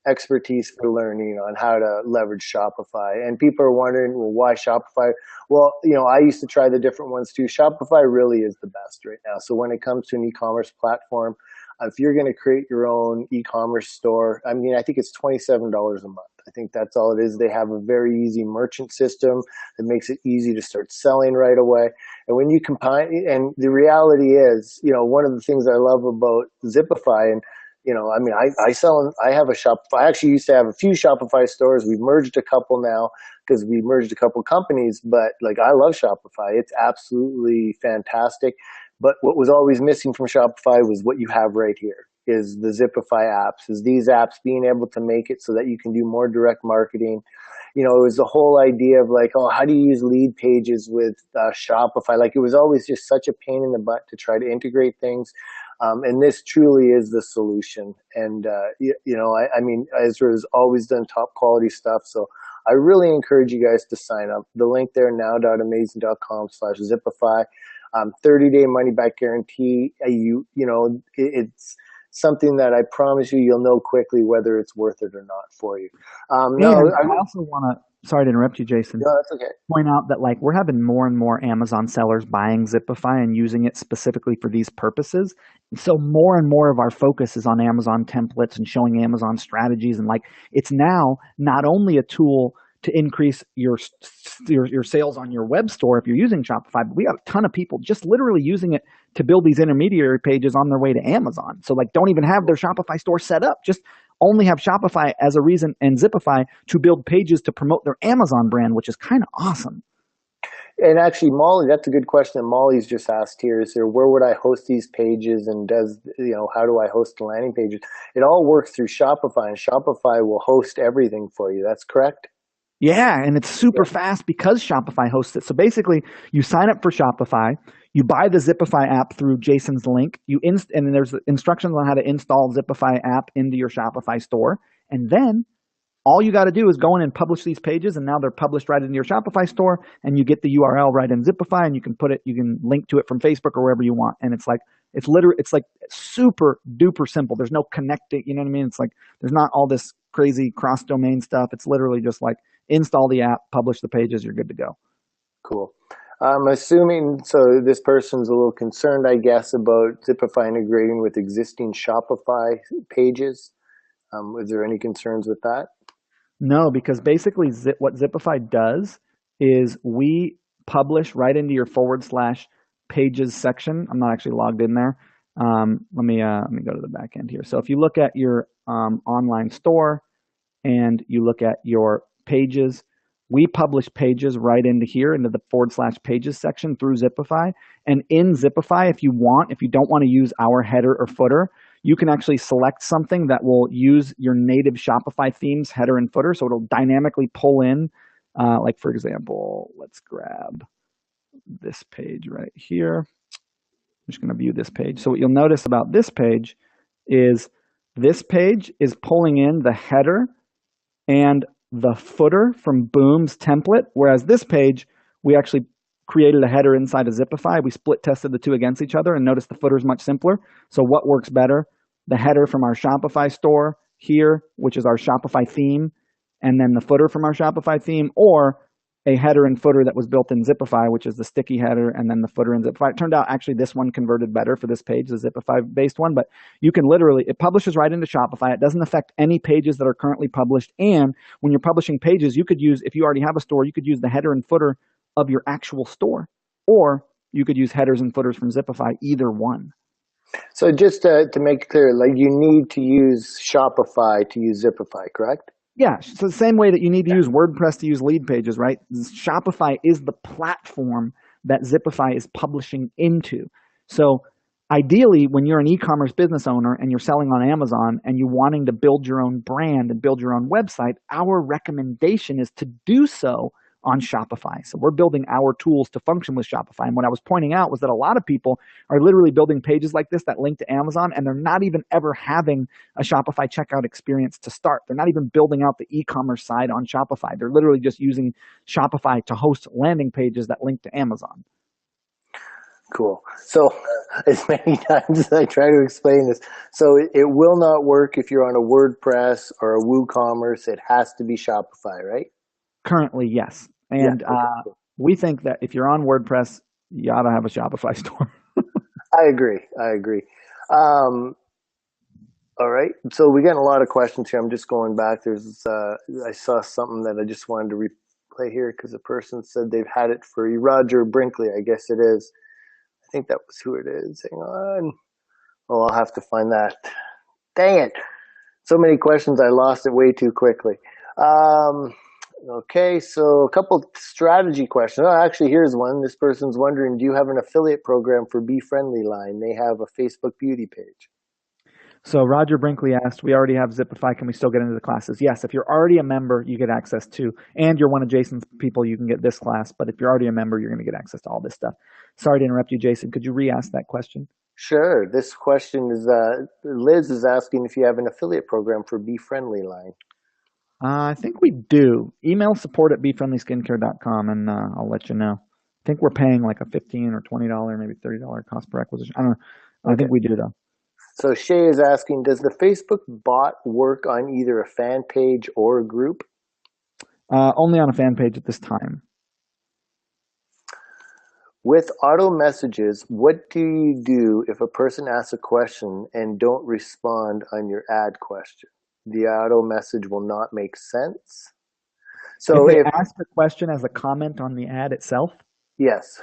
expertise for learning on how to leverage Shopify. And people are wondering, well, why Shopify? Well, I used to try the different ones too. Shopify really is the best right now. So when it comes to an e-commerce platform, if you're going to create your own e-commerce store, I mean, I think it's $27 a month. I think that's all it is. They have a very easy merchant system that makes it easy to start selling right away. And when you combine, and the reality is, one of the things I love about Zipify, and I mean, I have a Shopify. I actually used to have a few Shopify stores. We've merged a couple now because we merged a couple companies, but like, I love Shopify. It's absolutely fantastic. But what was always missing from Shopify was what you have right here, is the Zipify apps, is these apps being able to make it so that you can do more direct marketing. It was the whole idea of like, oh, how do you use lead pages with Shopify? Like, it was always just such a pain in the butt to try to integrate things. And this truly is the solution. And, I mean, Ezra has always done top quality stuff. So I really encourage you guys to sign up. The link there, now.amazing.com/Zipify. 30-day money back guarantee. It's something that I promise you'll know quickly whether it's worth it or not for you. No, And I also want to, sorry to interrupt you, Jason, no, that's okay. point out that like we're having more and more Amazon sellers buying Zipify and using it specifically for these purposes. So more and more of our focus is on Amazon templates and showing Amazon strategies. And like it's now not only a tool to increase your sales on your web store if you're using Shopify, but we got a ton of people just literally using it to build these intermediary pages on their way to Amazon. So like don't even have their Shopify store set up, just only have Shopify as a reason and Zipify to build pages to promote their Amazon brand, which is kind of awesome. And actually, Molly, that's a good question. Molly's just asked here, is there, where would I host these pages, and how do I host the landing pages? It all works through Shopify, and Shopify will host everything for you. That's correct? Yeah, and it's super fast because Shopify hosts it. So basically, you sign up for Shopify, you buy the Zipify app through Jason's link, and then there's instructions on how to install Zipify app into your Shopify store, and then all you got to do is go in and publish these pages, and now they're published right into your Shopify store, and you get the URL right in Zipify, and you can link to it from Facebook or wherever you want. And it's like super duper simple. There's no connecting, you know what I mean? It's like there's not all this crazy cross domain stuff. It's literally just like install the app, publish the pages, you're good to go. Cool. I'm assuming, so this person's a little concerned, I guess, about Zipify integrating with existing Shopify pages. Was there any concerns with that? No, because basically what Zipify does is we publish right into your / pages section. I'm not actually logged in there. Let me go to the back end here. So if you look at your online store and you look at your pages, we publish pages right into here, into the / pages section through Zipify. And in Zipify, if you don't want to use our header or footer, you can actually select something that will use your native Shopify themes header and footer. So it'll dynamically pull in, like for example, let's grab this page right here. I'm just going to view this page. So what you'll notice about this page is pulling in the header and the footer from Boom's template, whereas this page, we actually created a header inside of Zipify. We split tested the two against each other and noticed the footer is much simpler. So what works better? The header from our Shopify store here, which is our Shopify theme, and then the footer from our Shopify theme, or a header and footer that was built in Zipify, which is the sticky header, and then the footer in Zipify. It turned out actually this one converted better for this page, the Zipify-based one, but you can literally, it publishes right into Shopify. It doesn't affect any pages that are currently published, and when you're publishing pages, you could use, if you already have a store, you could use the header and footer of your actual store, or you could use headers and footers from Zipify, either one. So just to make it clear, like you need to use Shopify to use Zipify, correct? Yeah, so the same way that you need to use WordPress to use lead pages, right? Shopify is the platform that Zipify is publishing into. So ideally, when you're an e-commerce business owner and you're selling on Amazon and you're wanting to build your own brand and build your own website, our recommendation is to do so on Shopify. So we're building our tools to function with Shopify. And what I was pointing out was that a lot of people are literally building pages like this that link to Amazon, and they're not even ever having a Shopify checkout experience to start. They're not even building out the e-commerce side on Shopify. They're literally just using Shopify to host landing pages that link to Amazon. Cool. So as many times as I try to explain this, so it will not work if you're on a WordPress or a WooCommerce. It has to be Shopify, right? Currently, yes. And we think that if you're on WordPress, you ought to have a Shopify store. I agree. All right. So we're getting a lot of questions here. I'm just going back. I saw something that I just wanted to replay here because the person said they've had it for Roger Brinkley. I guess it is. I think that was who it is. Hang on. Oh, I'll have to find that. Dang it. So many questions. I lost it way too quickly. Okay, so a couple strategy questions. Oh, actually, here's one. This person's wondering, do you have an affiliate program for Be Friendly Line? They have a Facebook beauty page. So Roger Brinkley asked, we already have Zipify. Can we still get into the classes? Yes, if you're already a member, you get access to, and you're one of Jason's people, you can get this class. But if you're already a member, you're going to get access to all this stuff. Sorry to interrupt you, Jason. Could you re-ask that question? Sure. This question is, Liz is asking if you have an affiliate program for Be Friendly Line. I think we do. Email support at befriendlyskincare.com and I'll let you know. I think we're paying like a $15 or $20, maybe $30 cost per acquisition. I don't know. I Okay. think we do though. So Shay is asking, does the Facebook bot work on either a fan page or a group? Only on a fan page at this time. With auto messages, what do you do if a person asks a question and don't respond on your ad question? The auto message will not make sense. If So they if, ask a question as a comment on the ad itself, yes,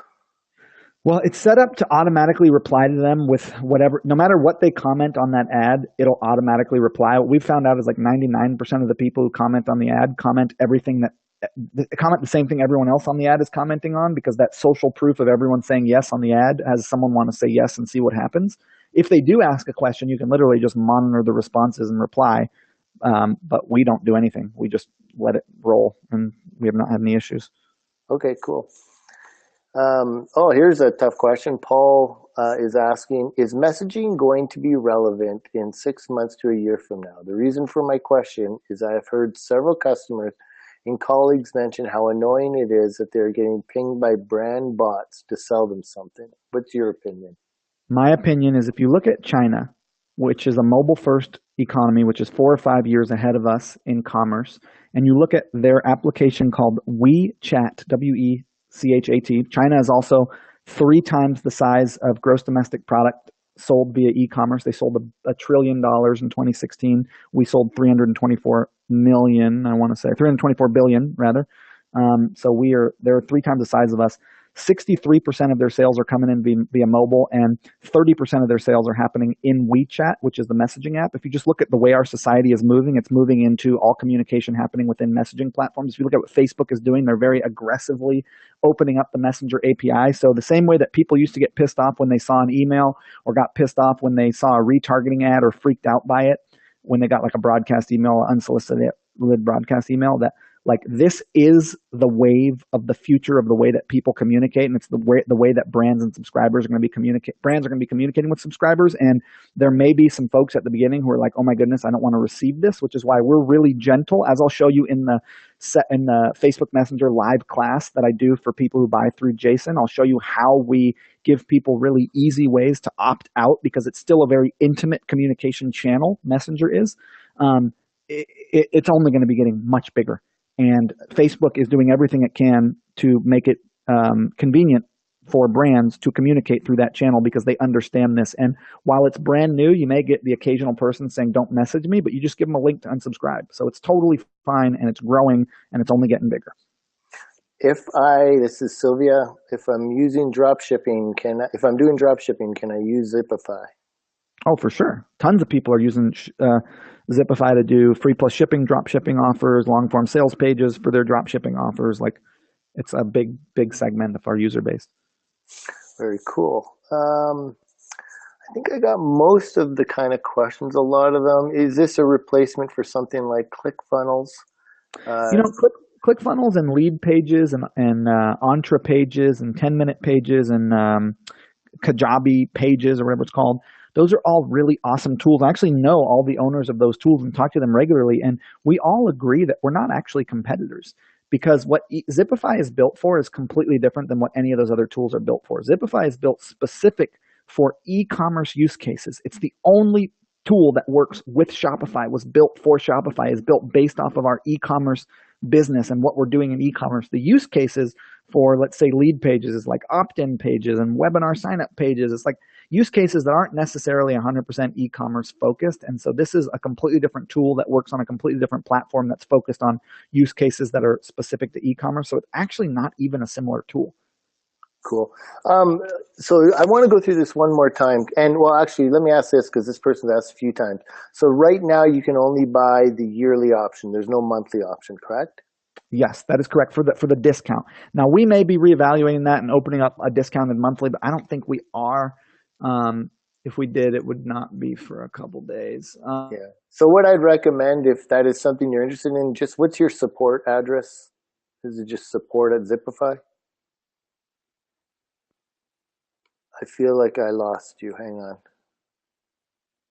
well, it's set up to automatically reply to them with whatever, no matter what they comment on that ad, it'll automatically reply. What we've found out is like 99% of the people who comment on the ad comment everything that, comment the same thing everyone else on the ad is commenting on, because that social proof of everyone saying yes on the ad has someone want to say yes and see what happens. If they do ask a question, you can literally just monitor the responses and reply. But we don't do anything. We just let it roll, and we have not had any issues. okay, cool. Here's a tough question. Paul is asking, is messaging going to be relevant in 6 months to a year from now? The reason for my question is I have heard several customers and colleagues mention how annoying it is that they're getting pinged by brand bots to sell them something. What's your opinion? My opinion is if you look at China, which is a mobile first economy, which is 4 or 5 years ahead of us in commerce, and you look at their application called WeChat, WeChat. China is also 3 times the size of gross domestic product sold via e-commerce. They sold $1 trillion in 2016. We sold 324 million, I want to say 324 billion rather. So they're 3 times the size of us. 63% of their sales are coming in via mobile, and 30% of their sales are happening in WeChat, which is the messaging app. If you just look at the way our society is moving, it's moving into all communication happening within messaging platforms. If you look at what Facebook is doing, they're very aggressively opening up the Messenger API. So the same way that people used to get pissed off when they saw an email, or got pissed off when they saw a retargeting ad, or freaked out by it when they got like a broadcast email, unsolicited broadcast email, that like this is the wave of the future of the way that people communicate, and it's the way that brands and subscribers are going to be brands are going to be communicating with subscribers. And there may be some folks at the beginning who are like, oh my goodness, I don't want to receive this, which is why we're really gentle, as I'll show you in the Facebook Messenger live class that I do for people who buy through Jason. I'll show you how we give people really easy ways to opt out, because it's still a very intimate communication channel. Messenger is. It's only going to be getting much bigger. And Facebook is doing everything it can to make it convenient for brands to communicate through that channel, because they understand this. And while it's brand new, you may get the occasional person saying, don't message me, but you just give them a link to unsubscribe. So it's totally fine, and it's growing, and it's only getting bigger. This is Sylvia, if I'm using drop shipping, if I'm doing drop shipping, can I use Zipify? Oh, for sure. Tons of people are using Zipify to do free plus shipping, drop shipping offers, long form sales pages for their drop shipping offers. Like, it's a big, big segment of our user base. Very cool. I think I got most of the kind of questions, a lot of them. Is this a replacement for something like ClickFunnels? ClickFunnels and lead pages and Entra pages and 10-minute pages and Kajabi pages, or whatever it's called. Those are all really awesome tools. I actually know all the owners of those tools and talk to them regularly, and we all agree that we're not actually competitors, because what Zipify is built for is completely different than what any of those other tools are built for. Zipify is built specific for e-commerce use cases. It's the only tool that works with Shopify, was built for Shopify, is built based off of our e-commerce business and what we're doing in e-commerce. The use cases for, let's say, lead pages is like opt-in pages and webinar sign-up pages. It's like use cases that aren't necessarily 100% e-commerce focused. And so this is a completely different tool that works on a completely different platform that's focused on use cases that are specific to e-commerce. So it's actually not even a similar tool. Cool. So I want to go through this one more time. And well, actually, let me ask this, because this person's asked a few times. So right now you can only buy the yearly option. There's no monthly option, correct? Yes, that is correct for the discount. Now, we may be reevaluating that and opening up a discounted monthly, but I don't think we are. If we did, it would not be for a couple days. Yeah. So what I'd recommend, if that is something you're interested in, just what's your support address? Is it just support at Zipify? I feel like I lost you. Hang on.